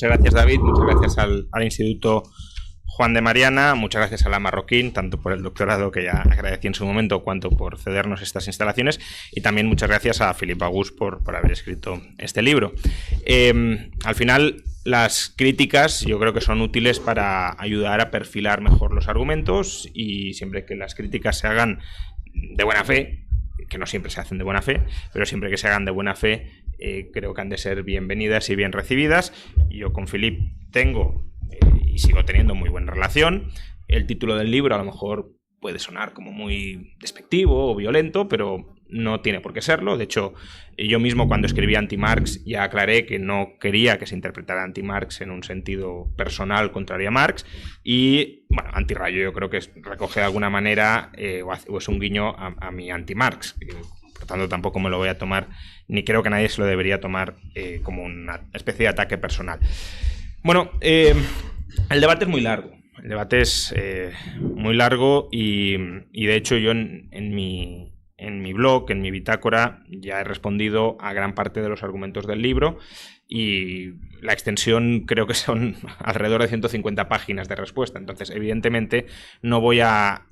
Muchas gracias, David. Muchas gracias al Instituto Juan de Mariana. Muchas gracias a la Marroquín, tanto por el doctorado, que ya agradecí en su momento, cuanto por cedernos estas instalaciones. Y también muchas gracias a Philippe August por haber escrito este libro. Al final, las críticas yo creo que son útiles para ayudar a perfilar mejor los argumentos, y siempre que las críticas se hagan de buena fe, que no siempre se hacen de buena fe, pero siempre que se hagan de buena fe, creo que han de ser bienvenidas y bien recibidas. Yo con Philippe tengo y sigo teniendo muy buena relación. El título del libro a lo mejor puede sonar como muy despectivo o violento, pero no tiene por qué serlo. De hecho, yo mismo cuando escribí Anti-Marx ya aclaré que no quería que se interpretara Anti-Marx en un sentido personal contrario a Marx. Y, bueno, Antirrayo yo creo que recoge de alguna manera o es un guiño a mi Anti-Marx. Por tanto, tampoco me lo voy a tomar, ni creo que nadie se lo debería tomar como una especie de ataque personal. Bueno, el debate es muy largo. El debate es muy largo y de hecho yo en mi blog, en mi bitácora, ya he respondido a gran parte de los argumentos del libro, y la extensión creo que son alrededor de 150 páginas de respuesta. Entonces, evidentemente, no voy a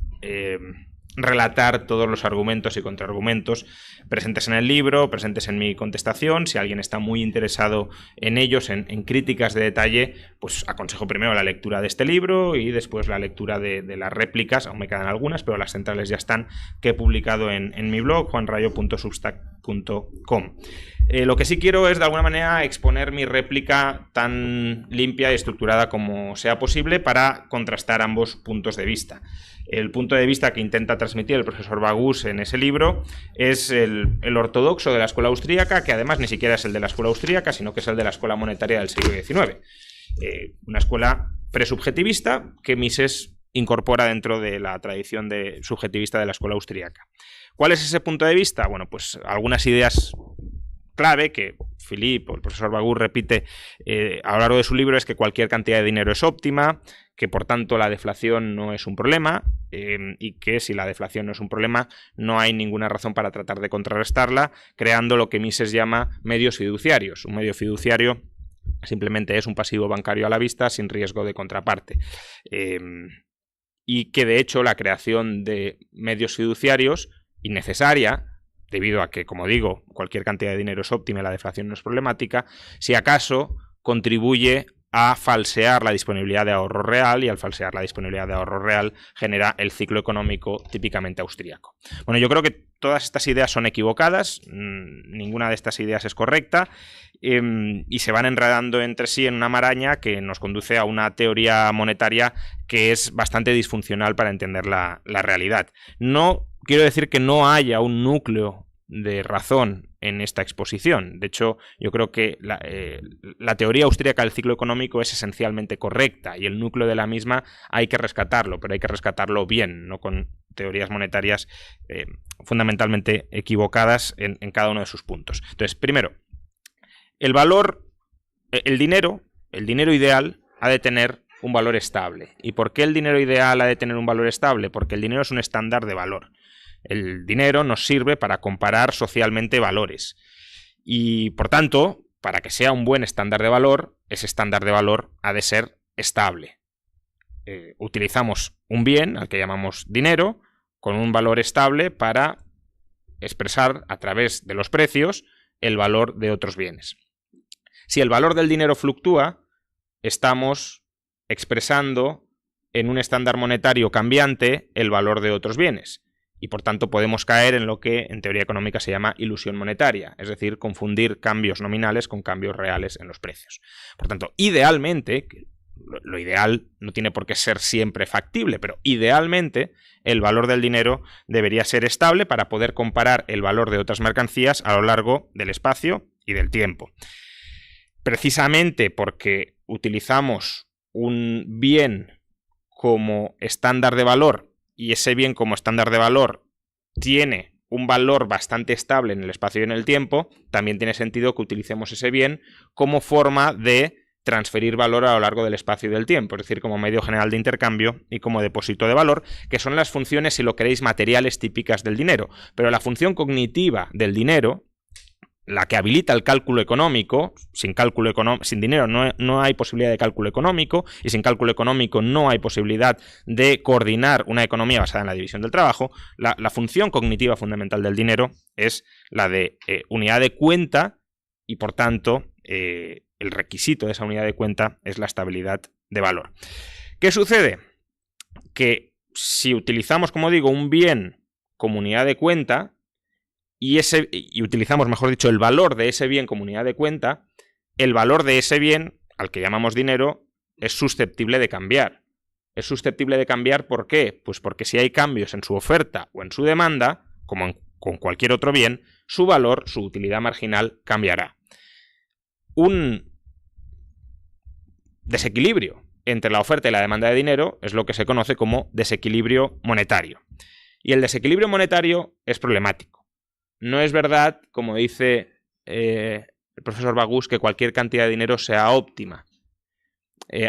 relatar todos los argumentos y contraargumentos presentes en el libro, presentes en mi contestación. Si alguien está muy interesado en ellos, en críticas de detalle, pues aconsejo primero la lectura de este libro y después la lectura de las réplicas. Aún me quedan algunas, pero las centrales ya están, que he publicado en mi blog, juanrayo.substack.com. Lo que sí quiero es, de alguna manera, exponer mi réplica tan limpia y estructurada como sea posible para contrastar ambos puntos de vista. El punto de vista que intenta transmitir el profesor Bagús en ese libro es el ortodoxo de la escuela austríaca, que además ni siquiera es el de la escuela austríaca, sino que es el de la escuela monetaria del siglo XIX. Una escuela presubjetivista que Mises incorpora dentro de la tradición subjetivista de la escuela austríaca. ¿Cuál es ese punto de vista? Bueno, pues algunas ideas clave que Philippe o el profesor Bagús repite a lo largo de su libro es que cualquier cantidad de dinero es óptima, que por tanto la deflación no es un problema, y que si la deflación no es un problema, no hay ninguna razón para tratar de contrarrestarla, creando lo que Mises llama medios fiduciarios. Un medio fiduciario simplemente es un pasivo bancario a la vista sin riesgo de contraparte. Y que de hecho la creación de medios fiduciarios, innecesaria, debido a que, como digo, cualquier cantidad de dinero es óptima y la deflación no es problemática, si acaso contribuye a falsear la disponibilidad de ahorro real, y al falsear la disponibilidad de ahorro real genera el ciclo económico típicamente austríaco. Bueno, yo creo que todas estas ideas son equivocadas, ninguna de estas ideas es correcta, y se van enredando entre sí en una maraña que nos conduce a una teoría monetaria que es bastante disfuncional para entender la realidad. No quiero decir que no haya un núcleo de razón en esta exposición. De hecho, yo creo que la teoría austríaca del ciclo económico es esencialmente correcta, y el núcleo de la misma hay que rescatarlo, pero hay que rescatarlo bien, no con teorías monetarias fundamentalmente equivocadas en cada uno de sus puntos. Entonces, primero, el dinero ideal ha de tener un valor estable. ¿Y por qué el dinero ideal ha de tener un valor estable? Porque el dinero es un estándar de valor. El dinero nos sirve para comparar socialmente valores. Y, por tanto, para que sea un buen estándar de valor, ese estándar de valor ha de ser estable. Utilizamos un bien, al que llamamos dinero, con un valor estable para expresar a través de los precios el valor de otros bienes. Si el valor del dinero fluctúa, estamos expresando en un estándar monetario cambiante el valor de otros bienes. Y por tanto podemos caer en lo que en teoría económica se llama ilusión monetaria, es decir, confundir cambios nominales con cambios reales en los precios. Por tanto, idealmente, lo ideal no tiene por qué ser siempre factible, pero idealmente el valor del dinero debería ser estable para poder comparar el valor de otras mercancías a lo largo del espacio y del tiempo. Precisamente porque utilizamos un bien como estándar de valor, y ese bien como estándar de valor tiene un valor bastante estable en el espacio y en el tiempo, también tiene sentido que utilicemos ese bien como forma de transferir valor a lo largo del espacio y del tiempo, es decir, como medio general de intercambio y como depósito de valor, que son las funciones, si lo queréis, materiales típicas del dinero. Pero la función cognitiva del dinero la que habilita el cálculo económico. Sin dinero no hay posibilidad de cálculo económico, y sin cálculo económico no hay posibilidad de coordinar una economía basada en la división del trabajo. La función cognitiva fundamental del dinero es la de unidad de cuenta, y por tanto el requisito de esa unidad de cuenta es la estabilidad de valor. ¿Qué sucede? Que si utilizamos, como digo, un bien como unidad de cuenta, y utilizamos, mejor dicho, el valor de ese bien como unidad de cuenta, el valor de ese bien, al que llamamos dinero, es susceptible de cambiar. Es susceptible de cambiar, ¿por qué? Pues porque si hay cambios en su oferta o en su demanda, como con cualquier otro bien, su valor, su utilidad marginal, cambiará. Un desequilibrio entre la oferta y la demanda de dinero es lo que se conoce como desequilibrio monetario. Y el desequilibrio monetario es problemático. No es verdad, como dice el profesor Bagús, que cualquier cantidad de dinero sea óptima.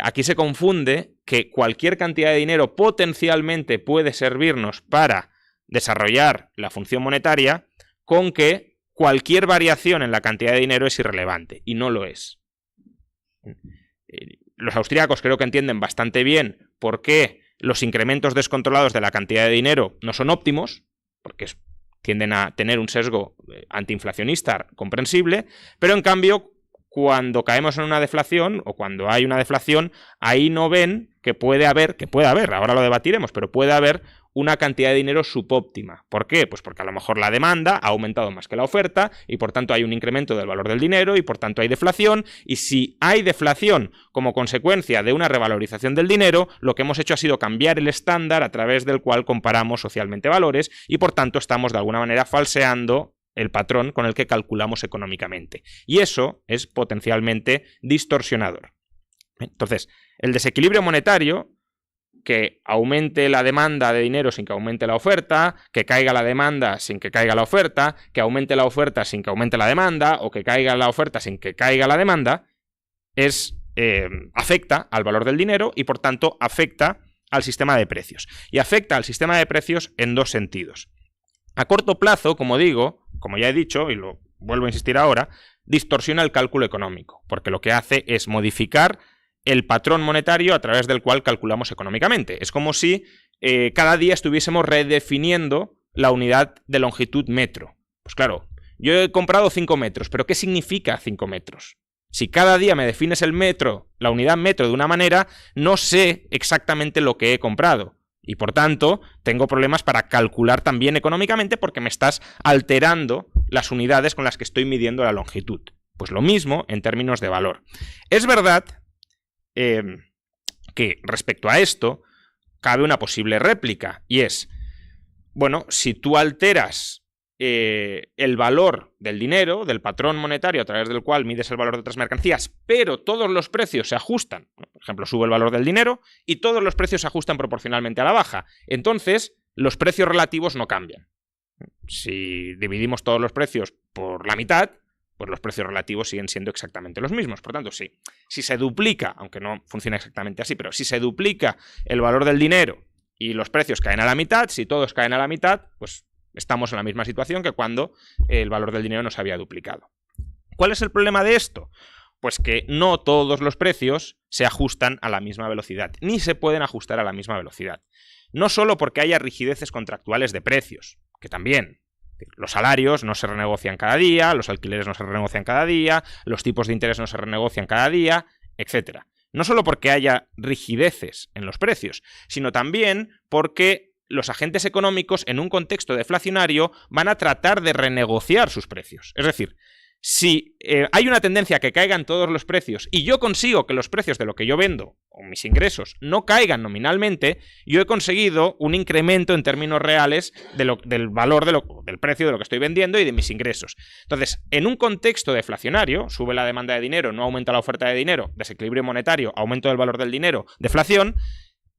Aquí se confunde que cualquier cantidad de dinero potencialmente puede servirnos para desarrollar la función monetaria, con que cualquier variación en la cantidad de dinero es irrelevante, y no lo es. Los austríacos creo que entienden bastante bien por qué los incrementos descontrolados de la cantidad de dinero no son óptimos, porque tienden a tener un sesgo antiinflacionista comprensible, pero en cambio, cuando caemos en una deflación, o cuando hay una deflación, ahí no ven que puede haber, ahora lo debatiremos, pero puede haber una cantidad de dinero subóptima. ¿Por qué? Pues porque a lo mejor la demanda ha aumentado más que la oferta, y por tanto hay un incremento del valor del dinero, y por tanto hay deflación, y si hay deflación como consecuencia de una revalorización del dinero, lo que hemos hecho ha sido cambiar el estándar a través del cual comparamos socialmente valores, y por tanto estamos de alguna manera falseando el patrón con el que calculamos económicamente. Y eso es potencialmente distorsionador. Entonces, el desequilibrio monetario, que aumente la demanda de dinero sin que aumente la oferta, que caiga la demanda sin que caiga la oferta, que aumente la oferta sin que aumente la demanda, o que caiga la oferta sin que caiga la demanda, afecta al valor del dinero y por tanto afecta al sistema de precios. Y afecta al sistema de precios en dos sentidos. A corto plazo, como digo, como ya he dicho, y lo vuelvo a insistir ahora, distorsiona el cálculo económico, porque lo que hace es modificar el patrón monetario a través del cual calculamos económicamente. Es como si cada día estuviésemos redefiniendo la unidad de longitud metro. Pues claro, yo he comprado 5 metros, pero ¿qué significa 5 metros? Si cada día me defines el metro, la unidad metro de una manera, no sé exactamente lo que he comprado. Y por tanto, tengo problemas para calcular también económicamente, porque me estás alterando las unidades con las que estoy midiendo la longitud. Pues lo mismo en términos de valor. Es verdad que respecto a esto cabe una posible réplica, y es, bueno, si tú alteras el valor del dinero, del patrón monetario a través del cual mides el valor de otras mercancías, pero todos los precios se ajustan, por ejemplo, sube el valor del dinero y todos los precios se ajustan proporcionalmente a la baja, entonces los precios relativos no cambian. Si dividimos todos los precios por la mitad, pues los precios relativos siguen siendo exactamente los mismos. Por tanto, si se duplica, aunque no funciona exactamente así, pero si se duplica el valor del dinero y los precios caen a la mitad, si todos caen a la mitad, pues estamos en la misma situación que cuando el valor del dinero no se había duplicado. ¿Cuál es el problema de esto? Pues que no todos los precios se ajustan a la misma velocidad, ni se pueden ajustar a la misma velocidad. No solo porque haya rigideces contractuales de precios, que también. Los salarios no se renegocian cada día, los alquileres no se renegocian cada día, los tipos de interés no se renegocian cada día, etc. No solo porque haya rigideces en los precios, sino también porque los agentes económicos en un contexto deflacionario van a tratar de renegociar sus precios. Es decir, si hay una tendencia a que caigan todos los precios y yo consigo que los precios de lo que yo vendo o mis ingresos no caigan nominalmente, yo he conseguido un incremento en términos reales del valor del precio de lo que estoy vendiendo y de mis ingresos. Entonces, en un contexto deflacionario, sube la demanda de dinero, no aumenta la oferta de dinero, desequilibrio monetario, aumento del valor del dinero, deflación,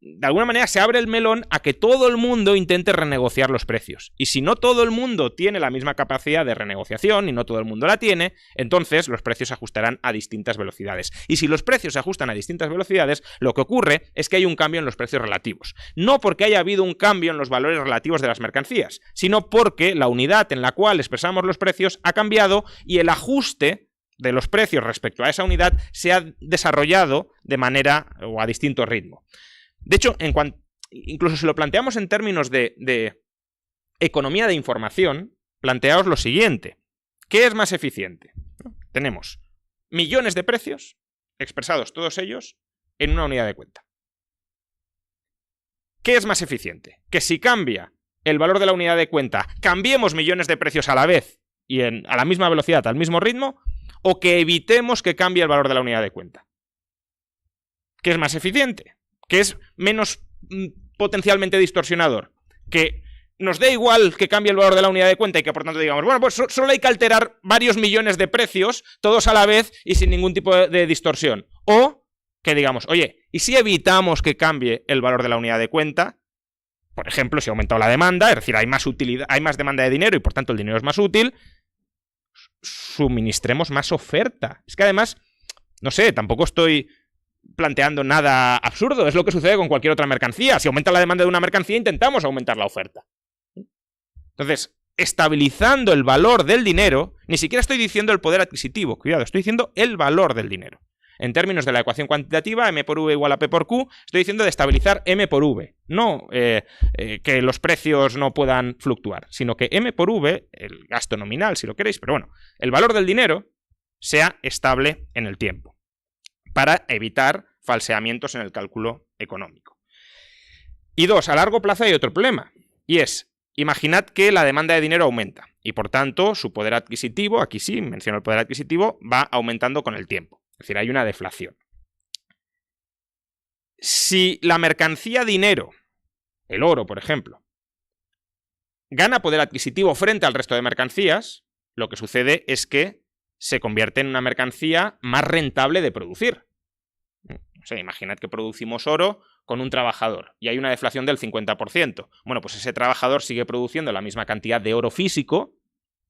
de alguna manera se abre el melón a que todo el mundo intente renegociar los precios. Y si no todo el mundo tiene la misma capacidad de renegociación y no todo el mundo la tiene, entonces los precios se ajustarán a distintas velocidades. Y si los precios se ajustan a distintas velocidades, lo que ocurre es que hay un cambio en los precios relativos. No porque haya habido un cambio en los valores relativos de las mercancías, sino porque la unidad en la cual expresamos los precios ha cambiado y el ajuste de los precios respecto a esa unidad se ha desarrollado de manera o a distinto ritmo. De hecho, incluso si lo planteamos en términos de economía de información, planteaos lo siguiente. ¿Qué es más eficiente? Tenemos millones de precios expresados todos ellos en una unidad de cuenta. ¿Qué es más eficiente? Que si cambia el valor de la unidad de cuenta, cambiemos millones de precios a la vez y a la misma velocidad, al mismo ritmo, o que evitemos que cambie el valor de la unidad de cuenta. ¿Qué es más eficiente? Que es menos potencialmente distorsionador, que nos dé igual que cambie el valor de la unidad de cuenta y que por tanto digamos, bueno, pues solo hay que alterar varios millones de precios, todos a la vez y sin ningún tipo de distorsión. O que digamos, oye, ¿y si evitamos que cambie el valor de la unidad de cuenta? Por ejemplo, si ha aumentado la demanda, es decir, hay más utilidad, hay más demanda de dinero y por tanto el dinero es más útil, suministremos más oferta. Es que además, no sé, tampoco estoy planteando nada absurdo, es lo que sucede con cualquier otra mercancía. Si aumenta la demanda de una mercancía, intentamos aumentar la oferta. Entonces, estabilizando el valor del dinero, ni siquiera estoy diciendo el poder adquisitivo, cuidado, estoy diciendo el valor del dinero. En términos de la ecuación cuantitativa, M por V igual a P por Q, estoy diciendo de estabilizar M por V, no que los precios no puedan fluctuar, sino que M por V, el gasto nominal si lo queréis, pero bueno, el valor del dinero sea estable en el tiempo, para evitar falseamientos en el cálculo económico. Y dos, a largo plazo hay otro problema, y es, imaginad que la demanda de dinero aumenta, y por tanto su poder adquisitivo, aquí sí menciono el poder adquisitivo, va aumentando con el tiempo. Es decir, hay una deflación. Si la mercancía dinero, el oro, por ejemplo, gana poder adquisitivo frente al resto de mercancías, lo que sucede es que se convierte en una mercancía más rentable de producir. O sea, imaginad que producimos oro con un trabajador y hay una deflación del 50%. Bueno, pues ese trabajador sigue produciendo la misma cantidad de oro físico,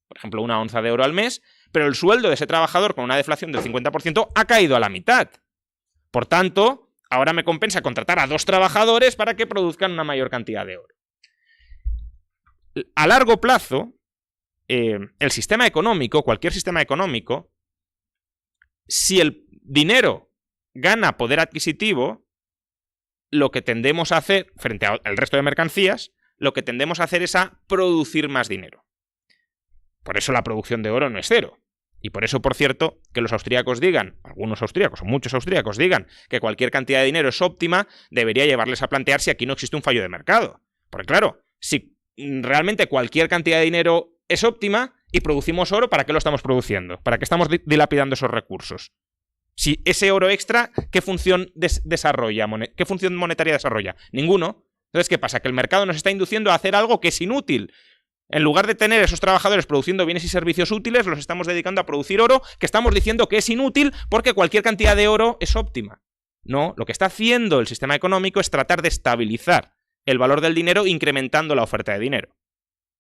por ejemplo, 1 onza de oro al mes, pero el sueldo de ese trabajador con una deflación del 50% ha caído a la mitad. Por tanto, ahora me compensa contratar a 2 trabajadores para que produzcan una mayor cantidad de oro. A largo plazo, el sistema económico, cualquier sistema económico, si el dinero gana poder adquisitivo, lo que tendemos a hacer, frente al resto de mercancías, lo que tendemos a hacer es a producir más dinero. Por eso la producción de oro no es cero. Y por eso, por cierto, que los austríacos digan, algunos austríacos o muchos austríacos digan que cualquier cantidad de dinero es óptima, debería llevarles a plantear si aquí no existe un fallo de mercado. Porque claro, si realmente cualquier cantidad de dinero es óptima y producimos oro, ¿para qué lo estamos produciendo? ¿Para qué estamos dilapidando esos recursos? Si ese oro extra, ¿qué función desarrolla? ¿Qué función monetaria desarrolla? Ninguno. Entonces, ¿qué pasa? Que el mercado nos está induciendo a hacer algo que es inútil. En lugar de tener esos trabajadores produciendo bienes y servicios útiles, los estamos dedicando a producir oro, que estamos diciendo que es inútil porque cualquier cantidad de oro es óptima. No, lo que está haciendo el sistema económico es tratar de estabilizar el valor del dinero incrementando la oferta de dinero.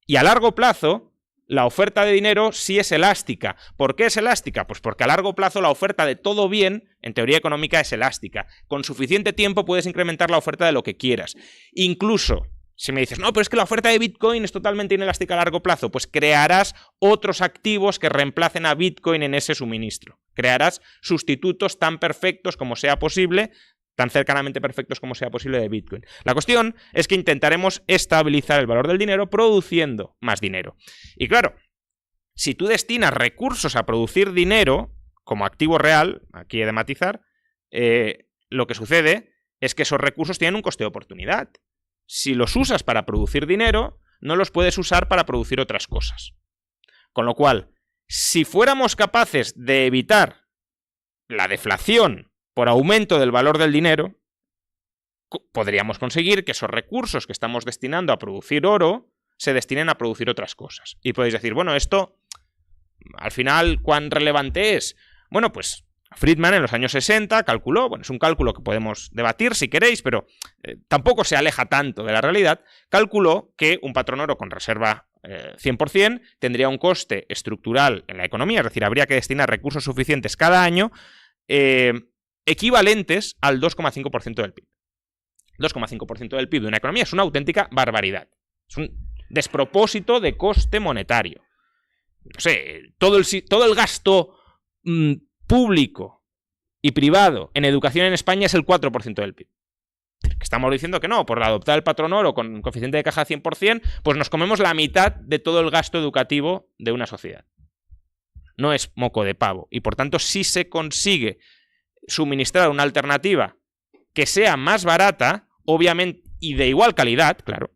Y a largo plazo, la oferta de dinero sí es elástica. ¿Por qué es elástica? Pues porque a largo plazo la oferta de todo bien, en teoría económica, es elástica. Con suficiente tiempo puedes incrementar la oferta de lo que quieras. Incluso si me dices, no, pero es que la oferta de Bitcoin es totalmente inelástica a largo plazo, pues crearás otros activos que reemplacen a Bitcoin en ese suministro. Crearás sustitutos tan perfectos como sea posible, tan cercanamente perfectos como sea posible de Bitcoin. La cuestión es que intentaremos estabilizar el valor del dinero produciendo más dinero. Y claro, si tú destinas recursos a producir dinero como activo real, aquí he de matizar, lo que sucede es que esos recursos tienen un coste de oportunidad. Si los usas para producir dinero, no los puedes usar para producir otras cosas. Con lo cual, si fuéramos capaces de evitar la deflación por aumento del valor del dinero, podríamos conseguir que esos recursos que estamos destinando a producir oro se destinen a producir otras cosas. Y podéis decir, bueno, esto, al final, ¿cuán relevante es? Bueno, pues Friedman en los años 60 calculó, bueno, es un cálculo que podemos debatir si queréis, pero tampoco se aleja tanto de la realidad, calculó que un patrón oro con reserva 100% tendría un coste estructural en la economía, es decir, habría que destinar recursos suficientes cada año equivalentes al 2,5% del PIB. 2,5% del PIB de una economía es una auténtica barbaridad. Es un despropósito de coste monetario. No sé, todo el gasto público y privado en educación en España es el 4% del PIB. Estamos diciendo que no, por adoptar el patrón oro con coeficiente de caja 100%, pues nos comemos la mitad de todo el gasto educativo de una sociedad. No es moco de pavo. Y por tanto, si se consigue suministrar una alternativa que sea más barata, obviamente, y de igual calidad, claro.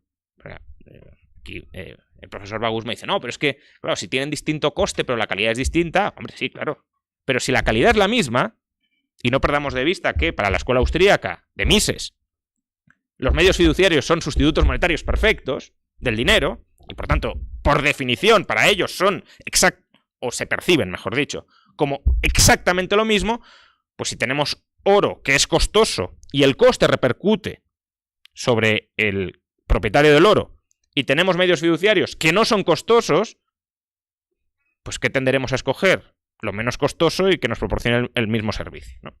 Aquí el profesor Bagus me dice, no, pero es que, claro, si tienen distinto coste, pero la calidad es distinta, hombre, sí, claro. Pero si la calidad es la misma, y no perdamos de vista que para la escuela austríaca de Mises, los medios fiduciarios son sustitutos monetarios perfectos del dinero, y por tanto, por definición, para ellos son o se perciben, mejor dicho, como exactamente lo mismo, pues si tenemos oro que es costoso y el coste repercute sobre el propietario del oro, y tenemos medios fiduciarios que no son costosos, pues ¿qué tenderemos a escoger? Lo menos costoso y que nos proporcione el mismo servicio, ¿no?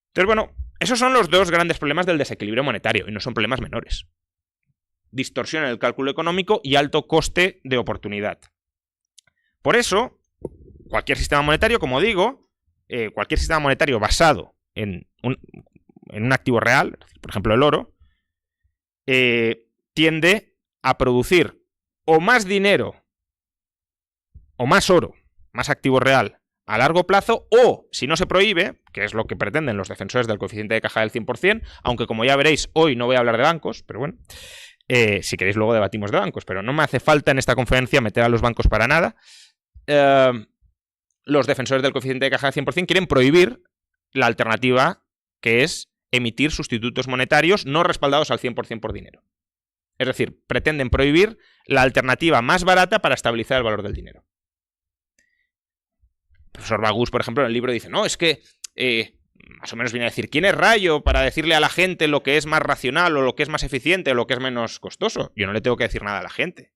Entonces, bueno, esos son los dos grandes problemas del desequilibrio monetario, y no son problemas menores. Distorsión en el cálculo económico y alto coste de oportunidad. Por eso, cualquier sistema monetario, como digo, cualquier sistema monetario basado en un activo real, por ejemplo el oro, tiende a producir o más dinero o más oro, más activo real a largo plazo, o, si no se prohíbe, que es lo que pretenden los defensores del coeficiente de caja del 100%, aunque como ya veréis, hoy no voy a hablar de bancos, pero bueno, si queréis luego debatimos de bancos, pero no me hace falta en esta conferencia meter a los bancos para nada. Los defensores del coeficiente de caja del 100% quieren prohibir la alternativa, que es emitir sustitutos monetarios no respaldados al 100% por dinero. Es decir, pretenden prohibir la alternativa más barata para estabilizar el valor del dinero. El profesor Bagus, por ejemplo, en el libro dice, no, es que más o menos viene a decir, ¿quién es Rayo para decirle a la gente lo que es más racional o lo que es más eficiente o lo que es menos costoso? Yo no le tengo que decir nada a la gente.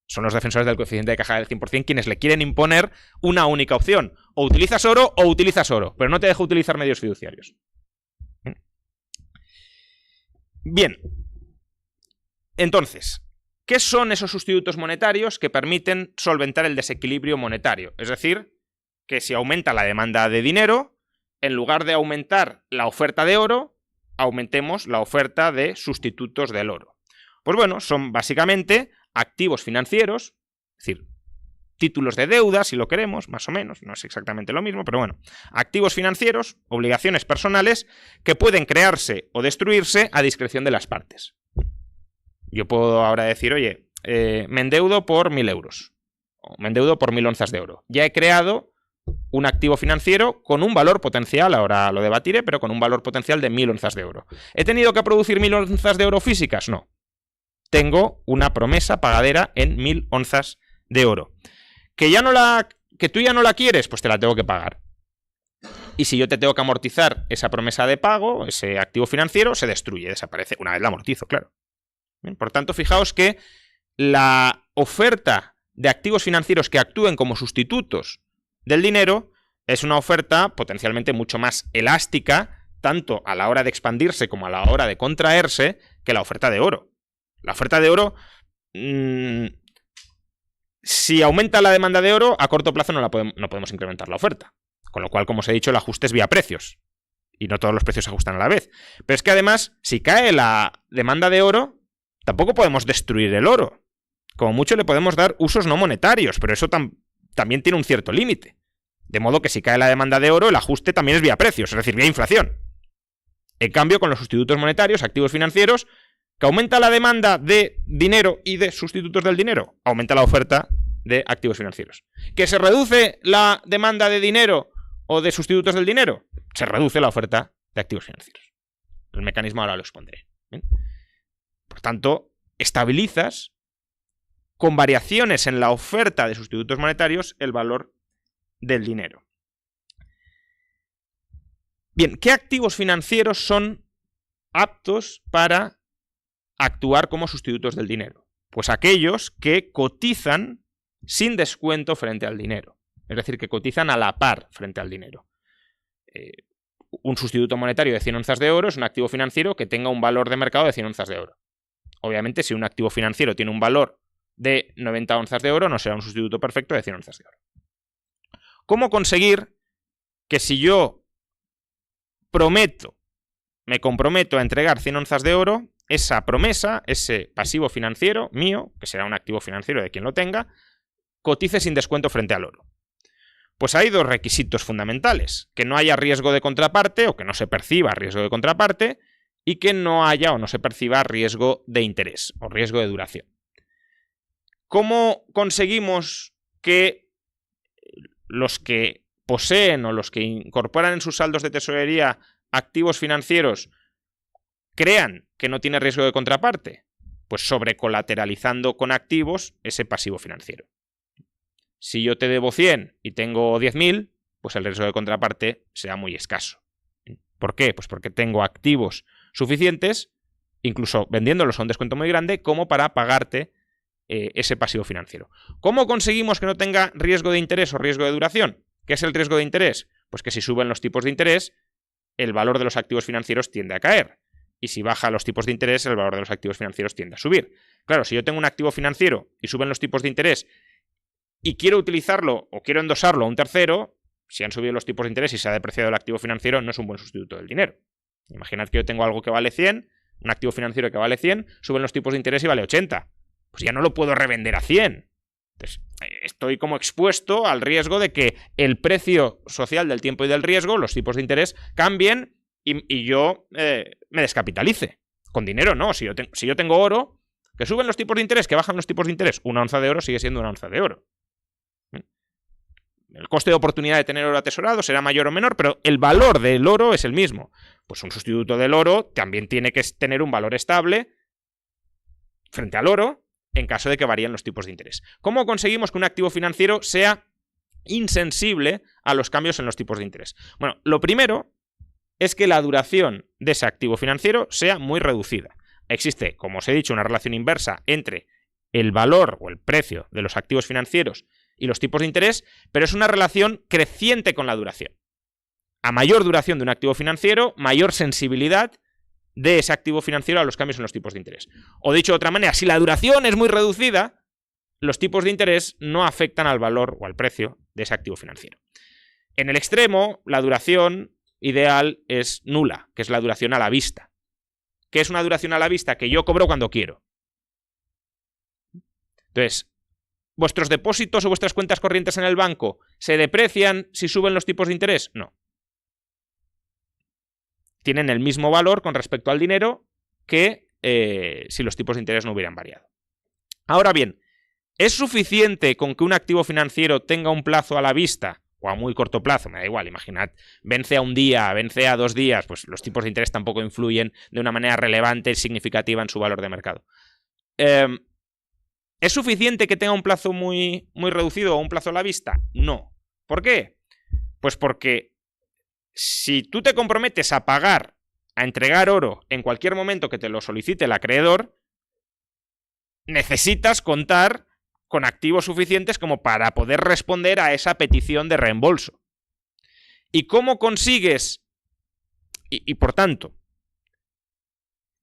Son los defensores del coeficiente de caja del 100% quienes le quieren imponer una única opción. O utilizas oro, pero no te dejo utilizar medios fiduciarios. Bien. Entonces, ¿qué son esos sustitutos monetarios que permiten solventar el desequilibrio monetario? Es decir, que si aumenta la demanda de dinero, en lugar de aumentar la oferta de oro, aumentemos la oferta de sustitutos del oro. Pues bueno, son básicamente activos financieros, es decir, títulos de deuda, si lo queremos, más o menos, no es exactamente lo mismo, pero bueno, activos financieros, obligaciones personales, que pueden crearse o destruirse a discreción de las partes. Yo puedo ahora decir, oye, me endeudo por 1.000 euros, o me endeudo por 1.000 onzas de oro. Ya he creado un activo financiero con un valor potencial, ahora lo debatiré, pero con un valor potencial de 1.000 onzas de oro. ¿He tenido que producir 1.000 onzas de oro físicas? No. Tengo una promesa pagadera en 1.000 onzas de oro. ¿Que tú ya no la quieres? Pues te la tengo que pagar. Y si yo te tengo que amortizar esa promesa de pago, ese activo financiero, se destruye, desaparece. Una vez la amortizo, claro. Bien, por tanto, fijaos que la oferta de activos financieros que actúen como sustitutos del dinero es una oferta potencialmente mucho más elástica, tanto a la hora de expandirse como a la hora de contraerse, que la oferta de oro. La oferta de oro, si aumenta la demanda de oro, a corto plazo no podemos incrementar la oferta. Con lo cual, como os he dicho, el ajuste es vía precios. Y no todos los precios se ajustan a la vez. Pero es que además, si cae la demanda de oro, tampoco podemos destruir el oro. Como mucho le podemos dar usos no monetarios, pero eso también tiene un cierto límite. De modo que si cae la demanda de oro, el ajuste también es vía precios, es decir, vía inflación. En cambio, con los sustitutos monetarios, activos financieros, que aumenta la demanda de dinero y de sustitutos del dinero, aumenta la oferta de activos financieros. ¿Que se reduce la demanda de dinero o de sustitutos del dinero? Se reduce la oferta de activos financieros. El mecanismo ahora lo expondré. ¿Bien? Por tanto, estabilizas con variaciones en la oferta de sustitutos monetarios el valor del dinero. Bien, ¿qué activos financieros son aptos para actuar como sustitutos del dinero? Pues aquellos que cotizan sin descuento frente al dinero. Es decir, que cotizan a la par frente al dinero. Un sustituto monetario de 100 onzas de oro es un activo financiero que tenga un valor de mercado de 100 onzas de oro. Obviamente, si un activo financiero tiene un valor de 90 onzas de oro, no será un sustituto perfecto de 100 onzas de oro. ¿Cómo conseguir que si yo me comprometo a entregar 100 onzas de oro, esa promesa, ese pasivo financiero mío, que será un activo financiero de quien lo tenga, cotice sin descuento frente al oro? Pues hay dos requisitos fundamentales: que no haya riesgo de contraparte o que no se perciba riesgo de contraparte, y que no haya o no se perciba riesgo de interés o riesgo de duración. ¿Cómo conseguimos que los que poseen o los que incorporan en sus saldos de tesorería activos financieros crean que no tiene riesgo de contraparte? Pues sobrecolateralizando con activos ese pasivo financiero. Si yo te debo 100 y tengo 10.000, pues el riesgo de contraparte será muy escaso. ¿Por qué? Pues porque tengo activos suficientes, incluso vendiéndolos a un descuento muy grande, como para pagarte ese pasivo financiero. ¿Cómo conseguimos que no tenga riesgo de interés o riesgo de duración? ¿Qué es el riesgo de interés? Pues que si suben los tipos de interés, el valor de los activos financieros tiende a caer. Y si bajan los tipos de interés, el valor de los activos financieros tiende a subir. Claro, si yo tengo un activo financiero y suben los tipos de interés y quiero utilizarlo o quiero endosarlo a un tercero, si han subido los tipos de interés y se ha depreciado el activo financiero, no es un buen sustituto del dinero. Imaginad que yo tengo algo que vale 100, un activo financiero que vale 100, suben los tipos de interés y vale 80. Pues ya no lo puedo revender a 100. Entonces, estoy como expuesto al riesgo de que el precio social del tiempo y del riesgo, los tipos de interés, cambien y yo me descapitalice. Con dinero no. Si yo tengo oro, que suben los tipos de interés, que bajan los tipos de interés, una onza de oro sigue siendo una onza de oro. El coste de oportunidad de tener oro atesorado será mayor o menor, pero el valor del oro es el mismo. Pues un sustituto del oro también tiene que tener un valor estable frente al oro en caso de que varíen los tipos de interés. ¿Cómo conseguimos que un activo financiero sea insensible a los cambios en los tipos de interés? Bueno, lo primero es que la duración de ese activo financiero sea muy reducida. Existe, como os he dicho, una relación inversa entre el valor o el precio de los activos financieros y los tipos de interés, pero es una relación creciente con la duración. A mayor duración de un activo financiero, mayor sensibilidad de ese activo financiero a los cambios en los tipos de interés. O dicho de otra manera, si la duración es muy reducida, los tipos de interés no afectan al valor o al precio de ese activo financiero. En el extremo, la duración ideal es nula, que es la duración a la vista. ¿Qué es una duración a la vista? Que yo cobro cuando quiero. Entonces, ¿vuestros depósitos o vuestras cuentas corrientes en el banco se deprecian si suben los tipos de interés? No. Tienen el mismo valor con respecto al dinero que si los tipos de interés no hubieran variado. Ahora bien, ¿es suficiente con que un activo financiero tenga un plazo a la vista o a muy corto plazo? Me da igual, imaginad, vence a un día, vence a 2 días, pues los tipos de interés tampoco influyen de una manera relevante y significativa en su valor de mercado. ¿Es suficiente que tenga un plazo muy, muy reducido o un plazo a la vista? No. ¿Por qué? Pues porque si tú te comprometes a pagar, a entregar oro en cualquier momento que te lo solicite el acreedor, necesitas contar con activos suficientes como para poder responder a esa petición de reembolso. ¿Y cómo consigues? Y por tanto,